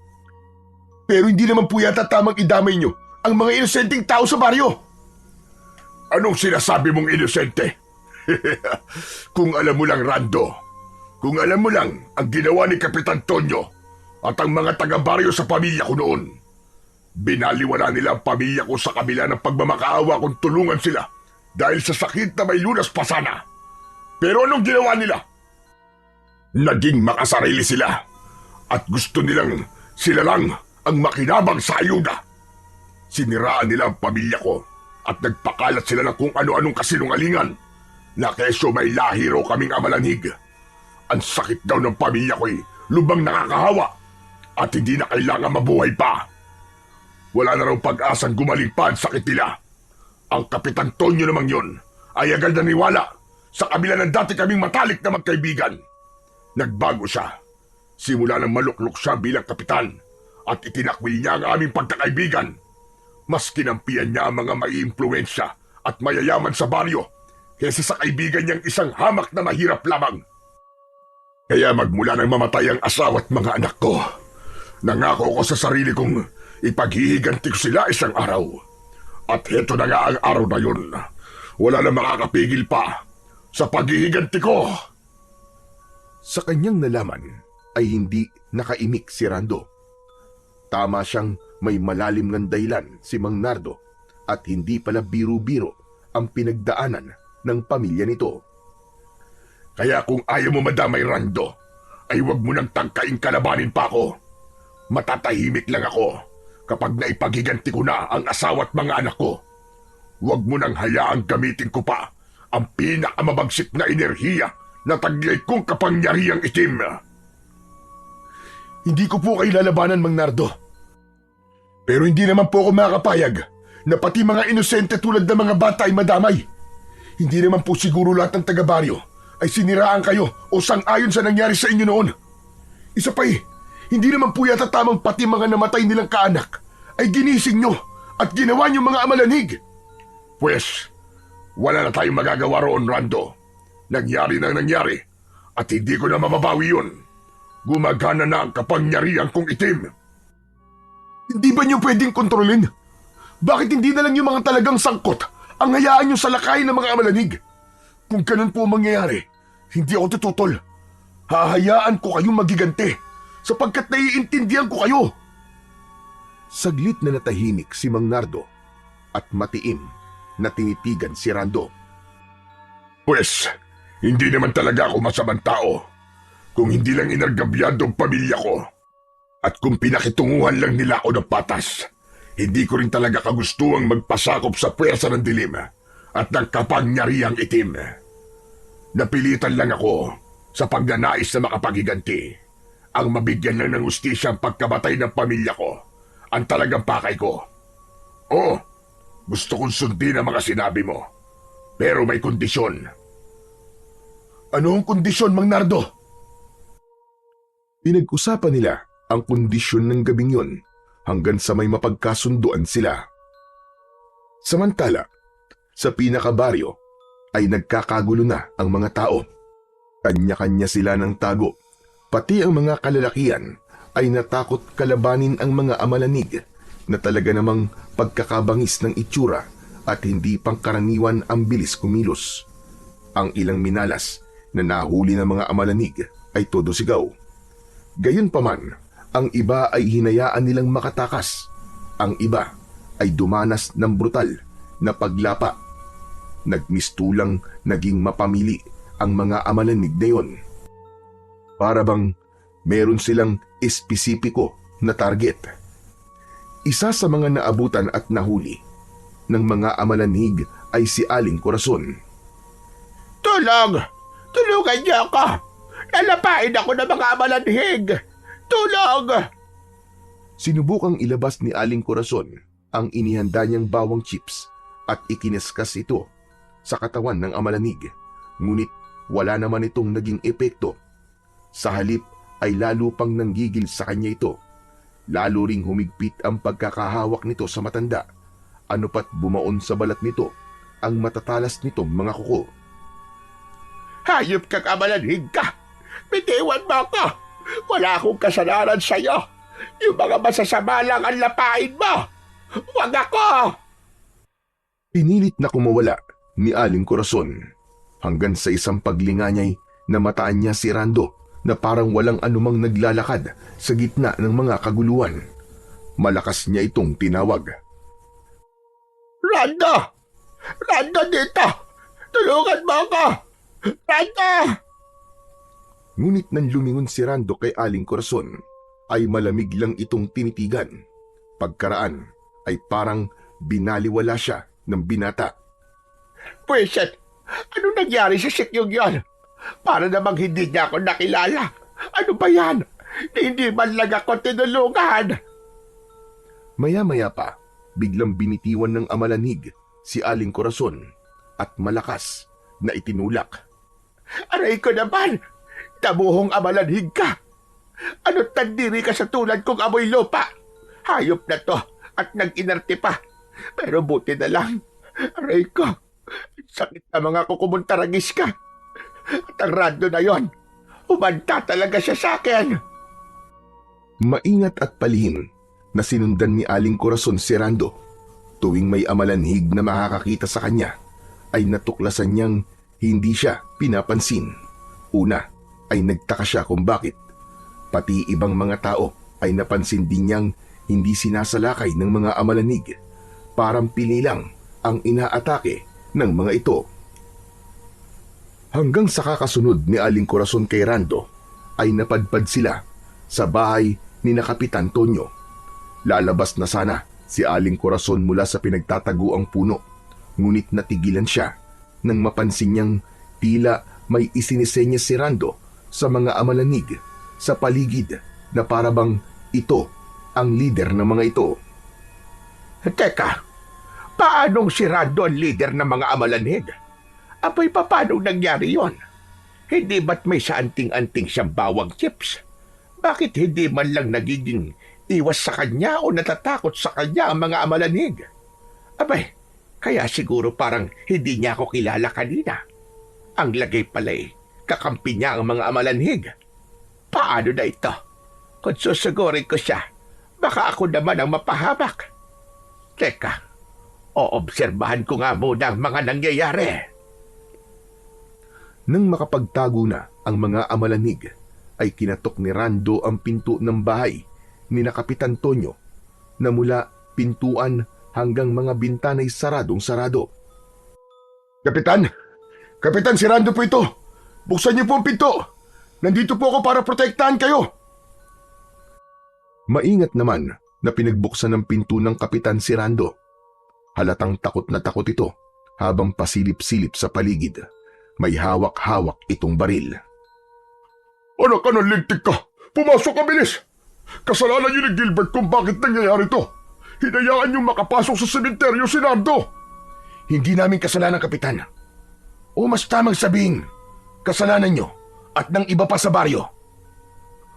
Pero hindi naman po yata tamang idamay nyo ang mga inosenteng tao sa baryo. Anong sinasabi mong inosente? Kung alam mo lang, Rando, kung alam mo lang ang ginawa ni Kapitan Tonyo at ang mga taga-baryo sa pamilya ko noon. Binaliwala nila ang pamilya ko sa kabila ng pagmamakaawa kung tulungan sila dahil sa sakit na may lunas pa sana. Pero anong ginawa nila? Naging makasarili sila at gusto nilang sila lang ang makinabang sa ayuda. Siniraan nila ang pamilya ko at nagpakalat sila ng kung ano-anong kasinungalingan na keso may lahi raw kaming amalanig. Ang sakit daw ng pamilya ko'y lubang nakakahawa at hindi na kailangan mabuhay pa. Wala na raw pag-asang gumaling pa ang sakit nila. Ang Kapitan Tonyo namang yun ay agad naniwala sa kabila ng dati kaming matalik na magkaibigan. Nagbago siya. Simula nang maluklok siya bilang kapitan at itinakwil niya ang aming pagkakaibigan. Mas kinampihan niya ang mga maiimpluwensya at mayayaman sa baryo kaysa sa kaibigan niyang isang hamak na mahirap lamang. Kaya magmula nang mamatay ang asawa at mga anak ko, nangako ko sa sarili kong ipaghihiganti ko sila isang araw. At heto na nga ang araw na yun. Wala na makakapigil pa sa paghihiganti ko. Sa kanyang nalaman ay hindi nakaimik si Rando. Tama siyang may malalim ng dahilan si Mang Nardo at hindi pala biro-biro ang pinagdaanan ng pamilya nito. Kaya kung ayaw mo madamay, Rando, ay huwag mo nang tangkaing kalabanin pa ako. Matatahimik lang ako kapag naipaghiganti ko na ang asawa at mga anak ko. Huwag mo nang hayaang gamitin ko pa ang pinakamabagsik na enerhiya na taglay kong kapangyarihang itim. Hindi ko po kayo lalabanan, Mang Nardo. Pero hindi naman po ako makakapayag na pati mga inosente tulad ng mga bata ay madamay. Hindi naman po siguro lahat ng taga-baryo ay siniraan kayo o sang-ayon sa nangyari sa inyo noon. Isa pa hindi naman po yata tamang pati mga namatay nilang kaanak ay ginising nyo at ginawa nyo mga amalanig. Pwes, wala na tayong magagawa roon, Rando. Nangyari na nangyari at hindi ko na mababawi yun. Gumagana na ang kapangyarihan kong itim. Hindi ba nyo pwedeng kontrolin? Bakit hindi na lang yung mga talagang sangkot ang hayaan nyo sa lakayin ng mga amalanig? Kung ganun po mangyayari, hindi ako tututol. Hahayaan ko kayong magiganti sapagkat naiintindihan ko kayo. Saglit na natahimik si Mang Nardo at matiim na tinitigan si Rando. Pwes, Hindi naman talaga ako masamang tao. Kung hindi lang inargabyado ang pamilya ko. At kung pinakitunguhan lang nila ako ng patas, hindi ko rin talaga kagustuhang magpasakop sa puwersa ng dilim at ng kapangyarihang itim. Napilitan lang ako sa pagnanais na makapaghiganti. Ang mabigyan lang ng hustisya ang pagkamatay ng pamilya ko ang talagang pakay ko. Oo, gusto kong sundin ang mga sinabi mo. Pero may kondisyon. Ano ang kondisyon, Mang Nardo? Pinag-usapan nila ang kondisyon ng gabing yun hanggang sa may mapagkasunduan sila. Samantala, sa pinakabaryo ay nagkakagulo na ang mga tao. Kanya-kanya sila ng tago. Pati ang mga kalalakihan ay natakot kalabanin ang mga amalanig na talaga namang pagkakabangis ng itsura at hindi pangkaraniwan ang bilis kumilos. Ang ilang minalas na nahuli ng mga amalanig ay todo sigaw. Gayunpaman, ang iba ay hinayaan nilang makatakas. Ang iba ay dumanas ng brutal na paglapa. Nagmistulang naging mapamili ang mga amalanig na yun. Para bang meron silang espesipiko na target. Isa sa mga naabutan at nahuli ng mga amalanig ay si Aling Corazon. Tulong! Tulungan niyo ako! Lalapain ako ng mga amalanhig! Tulong! Sinubukang ilabas ni Aling Corazon ang inihanda niyang bawang chips at ikiniskas ito sa katawan ng amalanig. Ngunit wala naman itong naging epekto. Sa halip ay lalo pang nanggigil sa kanya ito. Lalo ring humigpit ang pagkakahawak nito sa matanda. Ano pat bumaon sa balat nito ang matatalas nitong mga kuko. Hayop kang amalanhig ka! Bitiwan mo ako! Wala akong kasalanan sa'yo! Yung mga masasama lang ang lapain mo! Huwag ako! Pinilit na kumawala ni Aling Corazon hanggang sa isang paglinganyay na mataan niya si Rando na parang walang anumang naglalakad sa gitna ng mga kaguluhan. Malakas niya itong tinawag. Rando! Rando dito! Tulungan mo ako! Rando! Ngunit nang lumingon si Rando kay Aling Corazon, ay malamig lang itong tinitigan. Pagkaraan ay parang binaliwala siya ng binata. Pwisit! Anong nangyari sa sikyong yon? Para namang hindi niya ako nakilala. Ano ba yan? Hindi man lang ako tinulungan. Maya-maya pa, biglang binitiwan ng amalanig si Aling Corazon at malakas na itinulak. Aray ko naman! Damuhong amalanhig ka! Ano't tandiri ka sa tulad kong amoy lupa? Hayop na to at nag-inarte pa. Pero buti na lang. Aray ko! Sakit na mga kukumuntaragis ka. At ang Rando na yon, umanta talaga siya sa akin. Maingat at palihim na sinundan ni Aling Corazon si Rando. Tuwing may amalanhig na makakakita sa kanya, ay natuklasan niyang hindi siya pinapansin. Una ay nagtaka siya kung bakit. Pati ibang mga tao ay napansin din niyang hindi sinasalakay ng mga amalanig. Parang pili lang ang inaatake ng mga ito. Hanggang sa kakasunod ni Aling Corazon kay Rando, ay napadpad sila sa bahay ni na Kapitan Tonyo. Lalabas na sana si Aling Corazon mula sa pinagtataguang puno, ngunit natigilan siya nang mapansin niyang tila may isinisenyas si Rando sa mga amalanig sa paligid na parabang ito ang lider ng mga ito. Teka, paanong si Rando ang lider ng mga amalanhig? Apay paano nangyari yon? Hindi ba't may saanting-anting siyang bawang chips? Bakit hindi man lang nagiging iwas sa kanya o natatakot sa kanya ang mga amalanhig? Abay, kaya siguro parang hindi niya ako kilala kanina. Ang lagay pala'y kakampi niya ang mga amalanhig. Paano na ito? Kung susugurin ko siya, baka ako naman ang mapahamak. Teka, oobserbahan ko nga muna ang mga nangyayari. Nang makapagtago na ang mga amalanig, ay kinatok ni Rando ang pinto ng bahay ni na Kapitan Tonyo na mula pintuan hanggang mga bintana'y saradong-sarado. Kapitan! Kapitan, si Rando po ito! Buksan niyo po ang pinto! Nandito po ako para protektahan kayo! Maingat naman na pinagbuksan ng pinto ng kapitan si Rando. Halatang takot na takot ito habang pasilip-silip sa paligid. May hawak-hawak itong baril. Anak ka ng lintik ka! Pumasok ka, bilis! Kasalanan niyo ni Gilbert kung bakit nangyayari to. Hinayaan niyong makapasok sa sementeryo si Nando. Hindi namin kasalanan, Kapitan. O mas tamang sabihin, kasalanan niyo at ng iba pa sa baryo.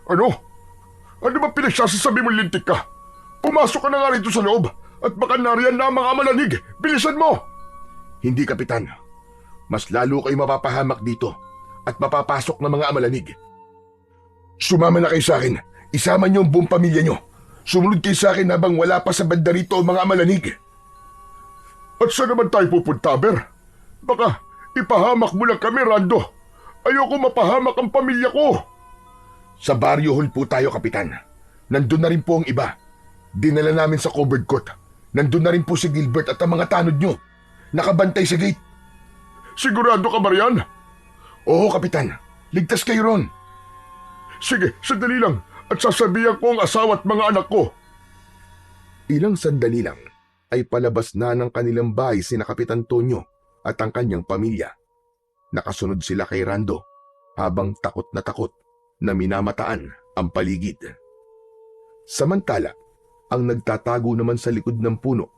Ano? Ano ba pinagsasasabi mong lintik ka? Pumasok ka na nga rito sa loob at baka nariyan na ang mga malanig. Bilisan mo! Hindi, Kapitan. Mas lalo kayo mapapahamak dito at mapapasok ng mga amalanig. Sumama na kayo sa akin. Isama niyo ang buong pamilya niyo. Sumunod kayo sa akin habang wala pa sa banda rito ang mga amalanig. At saan naman tayo pupunta, Ber? Baka ipahamak mo lang kami, Rando. Ayoko mapahamak ang pamilya ko. Sa baryohon po tayo, Kapitan. Nandun na rin po ang iba. Dinala namin sa covered court. Nandun na rin po si Gilbert at ang mga tanod niyo. Nakabantay sa gate. Sigurado ka ba riyan? Oo, Kapitan. Ligtas kayo ron. Sige, sandali lang at sasabihan ko ang asawa at mga anak ko. Ilang sandali lang ay palabas na ng kanilang bahay sina Kapitan Tonyo at ang kanyang pamilya. Nakasunod sila kay Rando habang takot na minamataan ang paligid. Samantala, ang nagtatago naman sa likod ng puno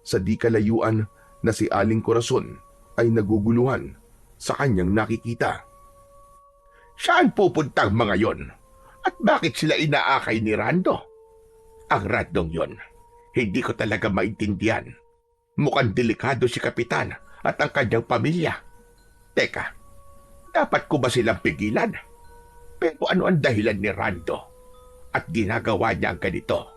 sa di kalayuan na si Aling Corazon ay naguguluhan sa kanyang nakikita. Saan pupunta ang mga yon? At bakit sila inaakay ni Rando? Ang Randong yon, hindi ko talaga maintindihan. Mukhang delikado si Kapitan at ang kanyang pamilya. Teka, dapat ko ba silang pigilan? Pero ano ang dahilan ni Rando? At ginagawa niya ang ganito?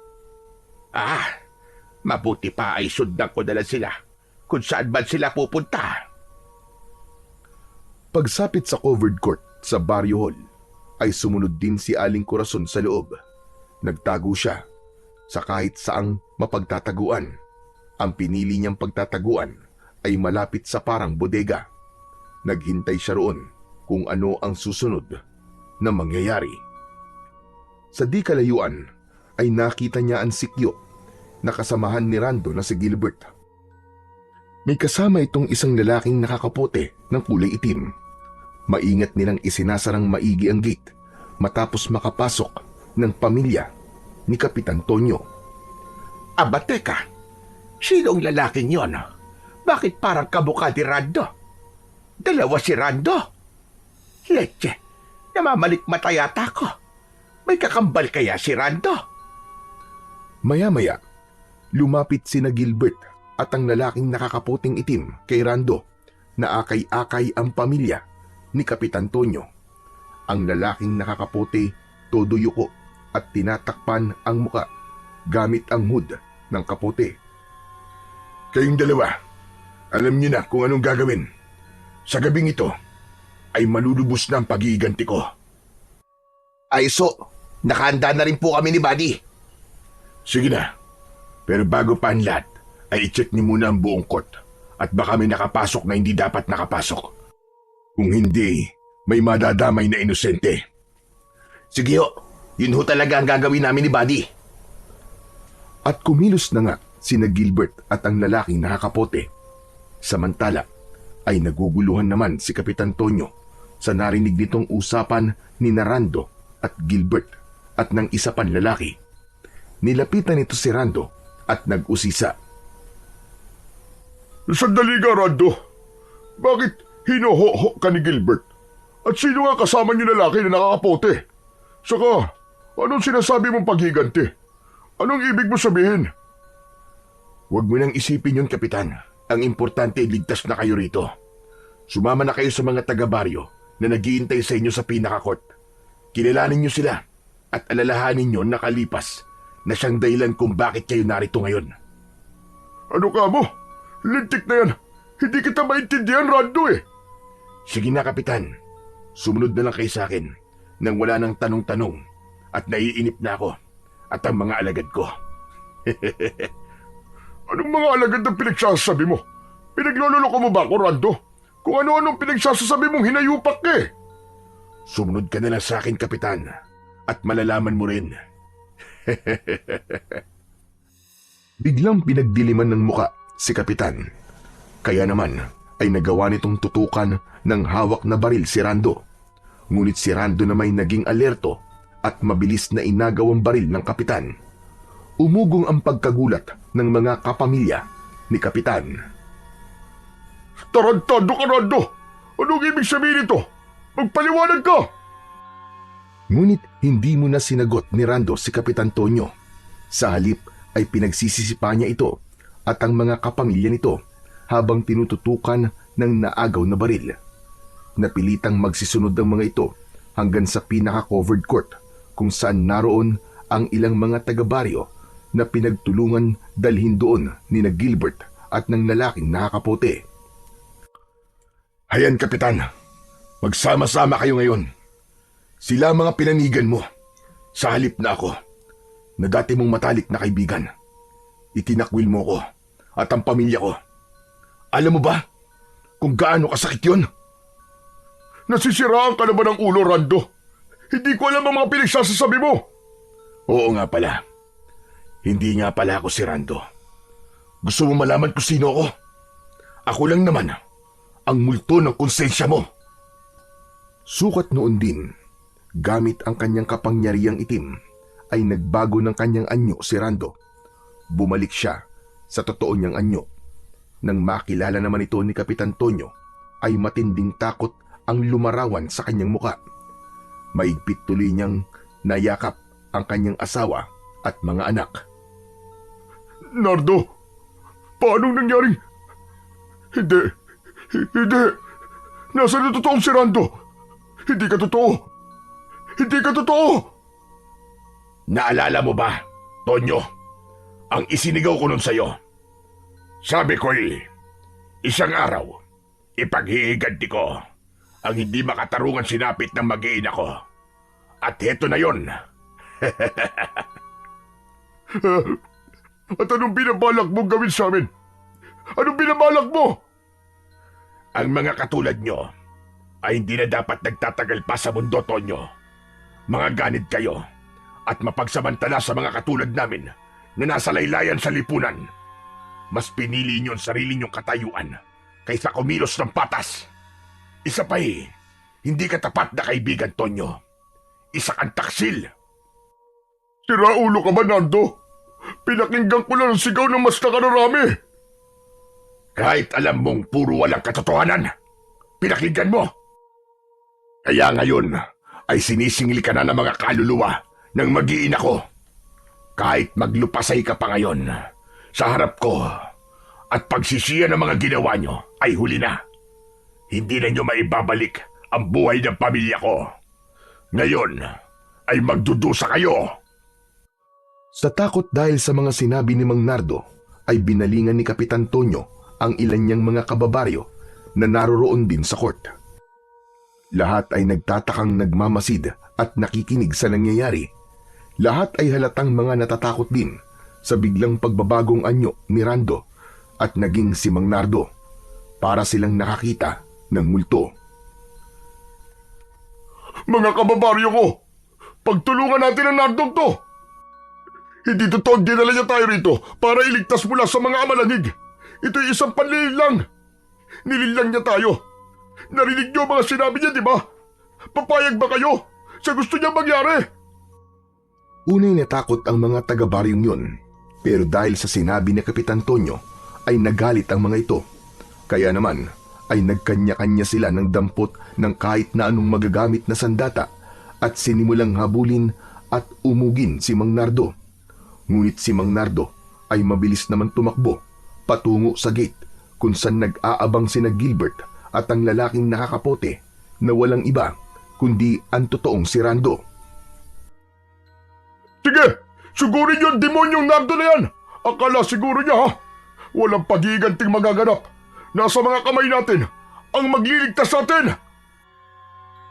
Mabuti pa ay sundan ko na lang sila kung saan man sila pupunta. Pagsapit sa covered court sa Barrio Hall, ay sumunod din si Aling Corazon sa loob. Nagtago siya sa kahit saang mapagtataguan. Ang pinili niyang pagtataguan ay malapit sa parang bodega. Naghintay siya roon kung ano ang susunod na mangyayari. Sa di kalayuan ay nakita niya ang sikyo na kasamahan ni Rando na si Gilbert. May kasama itong isang lalaking nakakapote ng kulay itim. Maingat nilang isinasarang maigi ang gate matapos makapasok ng pamilya ni Kapitan Tonyo. Aba, teka. Sinong lalaking yon? Bakit parang kamukha ni Rando? Dalawa si Rando? Leche, namamalikmata yata ko. May kakambal kaya si Rando? Maya-maya, lumapit sina Gilbert at ang lalaking nakakaputing itim kay Rando na akay-akay ang pamilya ni Kapitan Tonyo. Ang lalaking nakakaputi, todo yuko at tinatakpan ang muka gamit ang hood ng kaputi. Kayong dalawa, alam niyo na kung anong gagawin. Sa gabing ito, ay malulubos na ang pag-iiganti ko. Ay nakahanda na rin po kami ni Buddy. Sige na, pero bago pa ang lahat, ay i-check niyo muna ang buong court at baka may nakapasok na hindi dapat nakapasok. Kung hindi, may madadamay na inosente. Sige ho, yun ho talaga ang gagawin namin ni Buddy. At kumilos na nga sina Gilbert at ang lalaking nakakapote. Samantala ay naguguluhan naman si Kapitan Tonyo sa narinig nitong usapan ni Rando at Gilbert at ng isa pang lalaki. Nilapitan nito si Rando at nag-usisa. Sandali ka, Rando. Bakit hinoho ka ni Gilbert? At sino nga kasama niyo lalaki na nakakapote? Saka, anong sinasabi mong paghiganti? Anong ibig mo sabihin? Huwag mo nang isipin yun, Kapitan. Ang importante, ligtas na kayo rito. Sumama na kayo sa mga taga-baryo na naghihintay sa inyo sa pinaka-court. Kilalanin niyo sila at alalahanin niyo nakalipas na siyang dahilan kung bakit kayo narito ngayon. Ano ka mo? Lintik na yan. Hindi kita maintindihan, Rando eh. Sige na, Kapitan. Sumunod na lang kayo sa akin nang wala nang tanong-tanong at naiinip na ako at ang mga alagad ko. Anong mga alagad ang pinagsasabi mo? Pinaglololoko mo ba ako, Rando? Kung ano-anong pinagsasasabi mong hinayupak ka eh. Sumunod ka na lang sa akin, Kapitan, at malalaman mo rin. Biglang pinagdiliman ng muka si Kapitan. Kaya naman ay nagawa nitong tutukan ng hawak na baril si Rando. Ngunit si Rando na may naging alerto at mabilis na inagaw ang baril ng Kapitan. Umugong ang pagkagulat ng mga kapamilya ni Kapitan. Tarantado ka, Rando! Anong ibig sabihin ito? Magpaliwanag ka! Ngunit hindi mo na sinagot ni Rando si Kapitan Tonyo. Sa halip ay pinagsisisipa niya ito at ang mga kapamilya nito habang tinututukan ng naagaw na baril. Napilitang magsisunod ang mga ito hanggang sa pinaka-covered court kung saan naroon ang ilang mga taga-baryo na pinagtulungan dalhin doon ni na Gilbert at ng lalaking nakakapote. Hayan, Kapitan. Magsama-sama kayo ngayon. Sila mga pinanigan mo. Sa halip na ako, na dati mong matalik na kaibigan. Itinakwil mo ko at ang pamilya ko. Alam mo ba kung gaano kasakit yun? Nasisiraan ka na ba ng ulo, Rando? Hindi ko alam ang mga pinagsasasabi mo. Oo nga pala. Hindi nga pala ako si Rando. Gusto mo malaman kung sino ako? Ako lang naman ang multo ng konsensya mo. Sukat noon din, gamit ang kanyang kapangyarihang itim, ay nagbago ng kanyang anyo si Rando. Bumalik siya sa totoo niyang anyo. Nang makilala naman ito ni Kapitan Tonyo, ay matinding takot ang lumarawan sa kanyang muka. Maigpit tuloy niyang nayakap ang kanyang asawa at mga anak. Nardo, paanong nangyaring? Hindi. Nasaan na totoong si Rando? Hindi ka totoo. Hindi ka totoo. Naalala mo ba, Tonyo, ang isinigaw ko nun sa'yo? Sabi ko'y, isang araw, ipaghihiganti ko ang hindi makatarungan sinapit ng mag-iina ko. At heto na yon. At anong binabalak mong gawin sa amin? Anong binabalak mo? Ang mga katulad nyo ay hindi na dapat nagtatagal pa sa mundo, Tonyo. Mga ganid kayo at mapagsamantala sa mga katulad namin na nasa laylayan sa lipunan. Mas pinili niyo ang sarili niyong katayuan kaysa kumilos ng patas. Isa pa hindi ka tapat na kaibigan, Tonyo. Isa kang taksil. Siraulo ka ba, Nardo? Pinakinggan ko lang ang sigaw ng mas nakararami. Kahit alam mong puro walang katotohanan, pinakinggan mo. Kaya ngayon ay sinisingil ka na ng mga kaluluwa ng mag-iina ko. Kahit maglupasay ka pa ngayon sa harap ko at pagsisiya ng mga ginawa nyo ay huli na. Hindi na nyo maibabalik ang buhay ng pamilya ko. Ngayon ay magdudusa kayo. Sa takot dahil sa mga sinabi ni Mang Nardo, ay binalingan ni Kapitan Tonyo ang ilan niyang mga kababaryo na naroroon din sa court. Lahat ay nagtatakang nagmamasid at nakikinig sa nangyayari. Lahat ay halatang mga natatakot din sa biglang pagbabagong anyo ni Rando at naging si Mang Nardo. Para silang nakakita ng multo. Mga kababaryo ko, pagtulungan natin ang Nardong to. Hindi totoo dinala niya tayo rito para iligtas mula sa mga amalangig. Ito'y isang panlilin lang. Nililang niya tayo. Narinig niyo mga sinabi niya, di ba? Papayag ba kayo sa gusto niya mangyari? Unay natakot ang mga taga-baryong yun, pero dahil sa sinabi ni Kapitan Tonyo ay nagalit ang mga ito. Kaya naman ay nagkanya-kanya sila ng dampot ng kahit na anong magagamit na sandata at sinimulang habulin at umugin si Mang Nardo. Ngunit si Mang Nardo ay mabilis naman tumakbo patungo sa gate kung saan nag-aabang sina Gilbert at ang lalaking nakakapote na walang iba kundi ang totoong si Rando. Sige, sigurin yung demonyong Nardo na yan. Akala siguro niya, ha? Walang pag-iiganting magaganap. Nasa mga kamay natin ang magliligtas sa atin.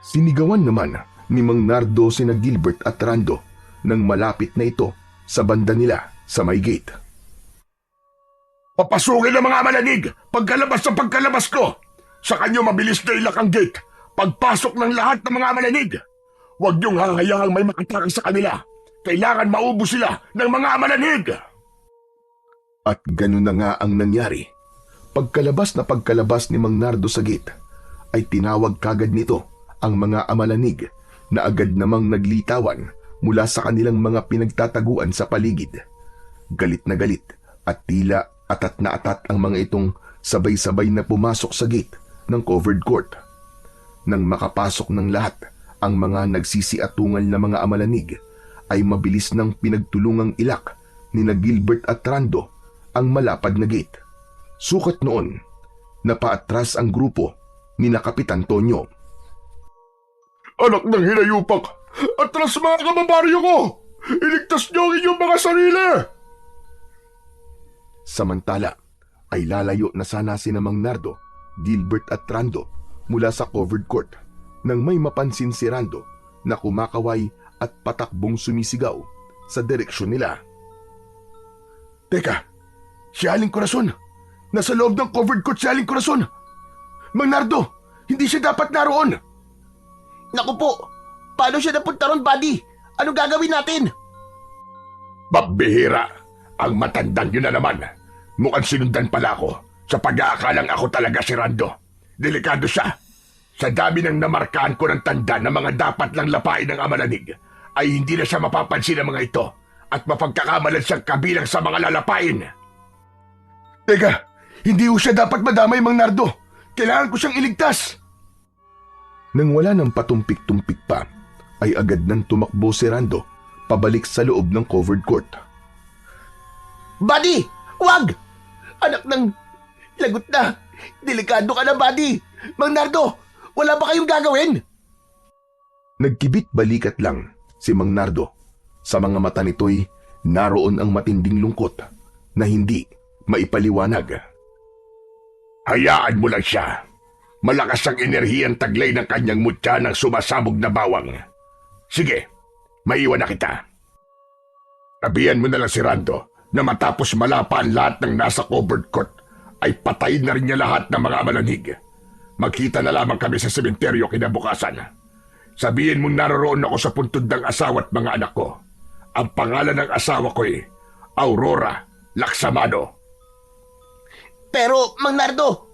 Sinigawan naman ni Mang Nardo sina Gilbert at Rando nang malapit na ito sa banda nila sa may gate. Papasukin ang mga malangig pagkalabas ko. Sa kanyo mabilis na ilak ang gate pagpasok ng lahat ng mga amalanig. Huwag niyong hahayahang may makatakas sa kanila. Kailangan maubos sila ng mga amalanig. At ganun na nga ang nangyari. Pagkalabas ni Mang Nardo sa gate, ay tinawag kagad nito ang mga amalanig na agad namang naglitawan mula sa kanilang mga pinagtataguan sa paligid. Galit na galit at tila atat na atat ang mga itong sabay-sabay na pumasok sa gate ng covered court. Nang makapasok ng lahat, ang mga nagsisiatungal na mga amalanig ay mabilis nang pinagtulungang ilak ni na Gilbert at Rando ang malapad na gate. Sukat noon, napaatras ang grupo ni na Kapitan Tonyo. Anak ng hinayupak! Atras mga kababaryo ko! Iligtas niyo ang inyong mga sarili! Samantala, ay lalayo na sana si Mang Nardo, Gilbert at Rando mula sa covered court nang may mapansin si Rando na kumakaway at patakbong sumisigaw sa direksyon nila. Teka, si Aling Corazon! Nasa loob ng covered court si Aling Corazon! Mang Nardo, hindi siya dapat naroon! Naku po, paano siya napunta ron, buddy? Anong gagawin natin? Babihira! Ang matandang yun na naman. Mukhang sinundan pala ako sa pag-aakalang ako talaga si Rando. Delikado siya. Sa dami ng namarkaan ko ng tanda na mga dapat lang lapain ng amalanig, ay hindi na siya mapapansin ng mga ito at mapagkakamalan siyang kabilang sa mga lalapain. Teka, hindi ho siya dapat madamay, Mang Nardo. Kailangan ko siyang iligtas. Nang wala ng patumpik-tumpik pa, ay agad nang tumakbo si Rando pabalik sa loob ng covered court. Buddy, wag! Anak ng lagot na. Delikado ka na, buddy. Mang Nardo, wala ba kayong gagawin? Nagkibit balikat lang si Mang Nardo. Sa mga mata nito'y naroon ang matinding lungkot na hindi maipaliwanag. Hayaan mo lang siya. Malakas ang enerhiyang taglay ng kanyang mutya ng sumasabog na bawang. Sige, maiwan na kita. Sabihan mo na lang si Rando na matapos malapa ang lahat ng nasa covered court, ay patayin na rin niya lahat ng mga amalanig. Magkita na lamang kami sa sementeryo kinabukasan. Sabihin mong naroon ako sa puntod ng asawa at mga anak ko. Ang pangalan ng asawa ko ay Aurora Laksamano. Pero, Mang Nardo,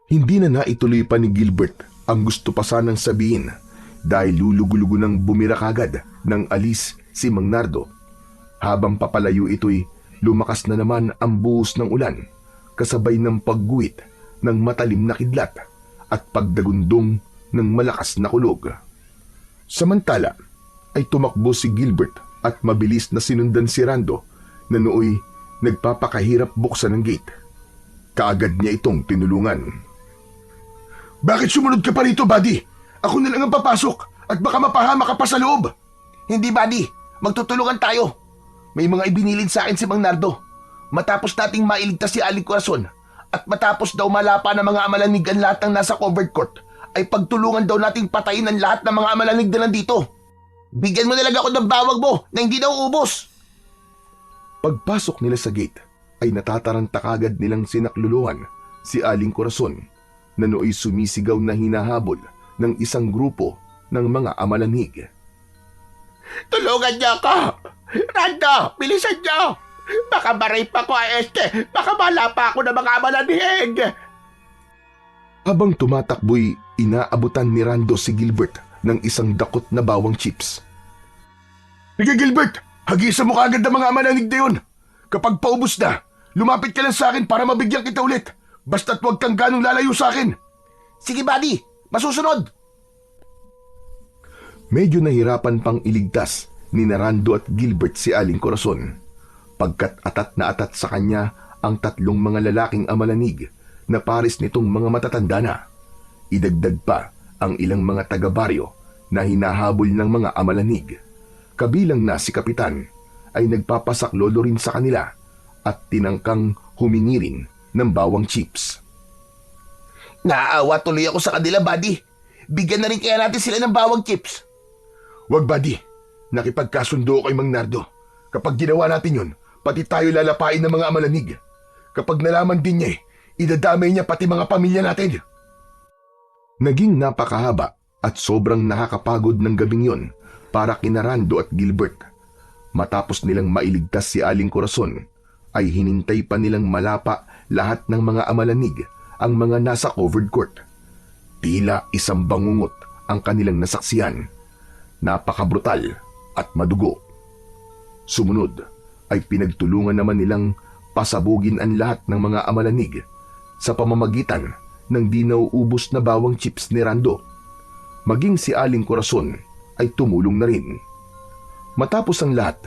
Hindi na naituloy pa ni Gilbert ang gusto pa sanang sabihin dahil lulugo-lugo nang bumira kagad ng alis si Mang Nardo. Habang papalayo ito'y lumakas na naman ang buhos ng ulan kasabay ng pagguhit ng matalim na kidlat at pagdagundong ng malakas na kulog. Samantala ay tumakbo si Gilbert at mabilis na sinundan si Rando na nooy nagpapakahirap buksan ng gate. Kaagad niya itong tinulungan. Bakit sumunod ka pa rito, buddy? Ako na lang ang papasok at baka mapahama ka pa sa loob. hindi, buddy. Magtutulungan tayo. May mga ibinilid sa akin si Mang Nardo. Matapos nating mailigtas si Aling Corazon at matapos daw malapa ng mga amalanig ang lahat ng nasa covered court, ay pagtulungan daw nating patayin ang lahat ng mga amalanig na nandito. Bigyan mo na lang ako ng bawag mo na hindi daw ubos. Pagpasok nila sa gate ay natataranta kagad nilang sinakluluhan si Aling Corazon na nooy sumisigaw na hinahabol ng isang grupo ng mga amalanig. Tulungan niyo ako! Rando, bilisan niyo! Baka ma-rape ako baka malapa ako ng mga amalanig! Habang tumatakbo'y inaabutan ni Rando si Gilbert ng isang dakot na bawang chips. Sige, Gilbert, hagisan mo kaagad ang mga amalanig na yun. Kapag paubos na, lumapit ka lang sa akin para mabigyan kita ulit. Basta't huwag kang ganong lalayo sa akin. Sige, buddy. Masusunod. Medyo nahirapan pang iligtas ni Rando at Gilbert si Aling Corazon pagkat atat na atat sa kanya ang tatlong mga lalaking amalanig na pares nitong mga matatanda na. Idagdag pa ang ilang mga taga-baryo na hinahabol ng mga amalanig. Kabilang na si Kapitan ay nagpapasaklolo rin sa kanila at tinangkang humingi rin ng bawang chips. Naaawa tuloy ako sa kanila, buddy. Bigyan na rin kaya natin sila ng bawang chips. Wag, buddy. Nakipagkasundo kay Mang Nardo. Kapag ginawa natin yun, pati tayo lalapain ng mga amalanig. Kapag nalaman din niya idadamay niya pati mga pamilya natin. Naging napakahaba at sobrang nakakapagod ng gabing yon para kina Rando at Gilbert. Matapos nilang mailigtas si Aling Corazon, ay hinintay pa nilang malapa lahat ng mga amalanig ang mga nasa covered court. Tila isang bangungot ang kanilang nasaksiyan. Napakabrutal at madugo. Sumunod ay pinagtulungan naman nilang pasabugin ang lahat ng mga amalanig sa pamamagitan ng di nauubos na bawang chips ni Rando. Maging si Aling Corazon ay tumulong na rin. Matapos ang lahat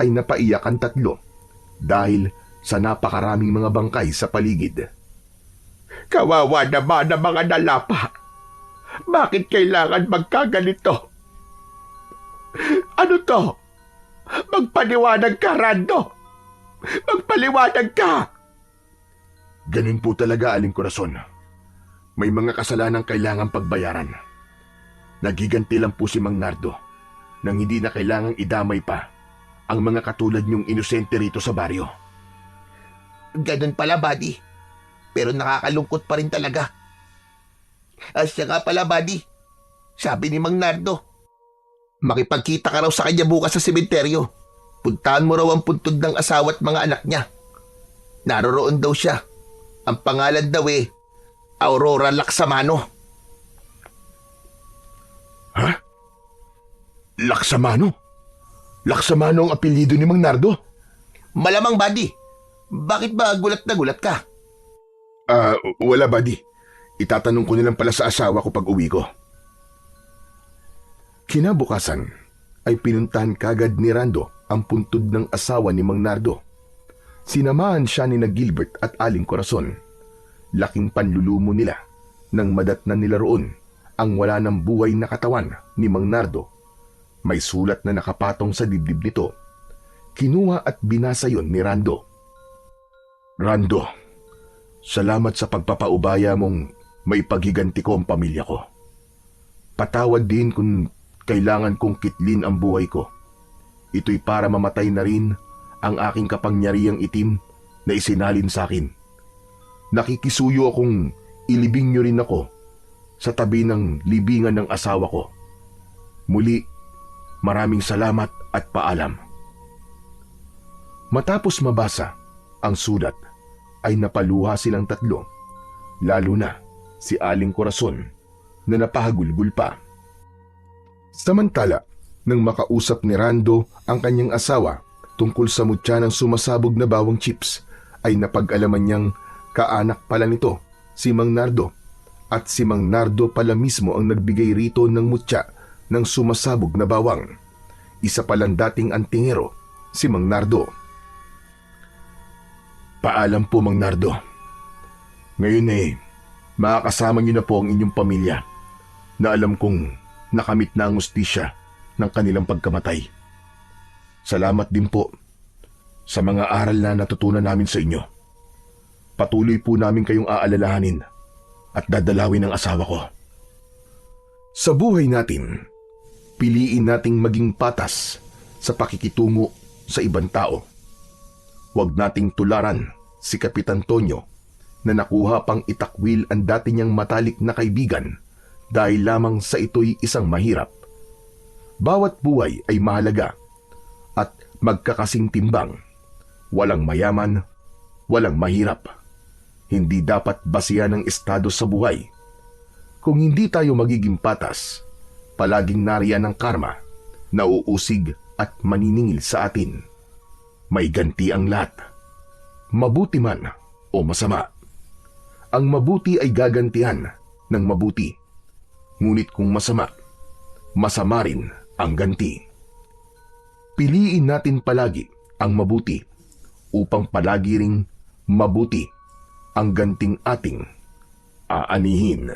ay napaiyak ang tatlo dahil sa napakaraming mga bangkay sa paligid. Kawawa naman ang mga nalapa. Bakit kailangan magkaganito? Ano to? Magpaliwanag ka, Rando. Magpaliwanag ka. Ganun po talaga, Aling Corazon. May mga kasalanang kailangang pagbayaran. Nagiganti lang po si Mang Nardo nang hindi na kailangang idamay pa ang mga katulad niyong inosente rito sa baryo. Ganun pala, buddy. Pero nakakalungkot pa rin talaga. Siya nga pala, buddy. Sabi ni Mang Nardo, makipagkita ka raw sa kanya bukas sa sementeryo. Puntahan mo raw ang puntod ng asawa at mga anak niya. Naroroon daw siya. Ang pangalan daw Aurora Laksamano. Ha? Laksamano? Laksamano ang apelyido ni Mang Nardo? Malamang, buddy. Bakit ba gulat na gulat ka? Wala, buddy. Itatanong ko nilang pala sa asawa ko pag uwi ko. Kinabukasan ay pinuntahan kagad ni Rando ang puntod ng asawa ni Mang Nardo. Sinamahan siya ni Gilbert at Aling Corazon. Laking panlulumo nila nang madatnan nila roon ang wala ng buhay na katawan ni Mang Nardo. May sulat na nakapatong sa dibdib nito. Kinuha at binasa yon ni Rando. Rando, salamat sa pagpapaubaya mong maipaghiganti ko ang pamilya ko. Patawad din kung kailangan kong kitlin ang buhay ko. Ito'y para mamatay na rin ang aking kapangyarihang itim na isinalin sa akin. Nakikisuyo akong ilibing niyo rin ako sa tabi ng libingan ng asawa ko. Muli, maraming salamat at paalam. Matapos mabasa ang sulat, ay napaluha silang tatlo, lalo na si Aling Corazon na napahagulgul pa. Samantala, nang makausap ni Rando ang kanyang asawa tungkol sa mutya ng sumasabog na bawang chips, ay napag-alaman niyang kaanak pala nito si Mang Nardo, at si Mang Nardo pala mismo ang nagbigay rito ng mutya ng sumasabog na bawang. Isa palang dating antingero si Mang Nardo. Paalam po, Mang Nardo. Ngayon makakasama niyo na po ang inyong pamilya na alam kong nakamit na ang hustisya ng kanilang pagkamatay. Salamat din po sa mga aral na natutunan namin sa inyo. Patuloy po namin kayong aalalahanin at dadalawin ng asawa ko. Sa buhay natin, piliin nating maging patas sa pakikitungo sa ibang tao. Huwag nating tularan si Kapitan Tonyo na nakuha pang itakwil ang dati niyang matalik na kaibigan dahil lamang sa ito'y isang mahirap. Bawat buhay ay mahalaga at magkakasing timbang. Walang mayaman, walang mahirap. Hindi dapat basihan ng estado sa buhay. Kung hindi tayo magiging patas, palaging nariyan ang karma na uusig at maniningil sa atin. May ganti ang lahat, mabuti man o masama. Ang mabuti ay gagantihan ng mabuti. Ngunit kung masama, masama rin ang ganti. Piliin natin palagi ang mabuti upang palagi ring mabuti ang ganting ating aanihin.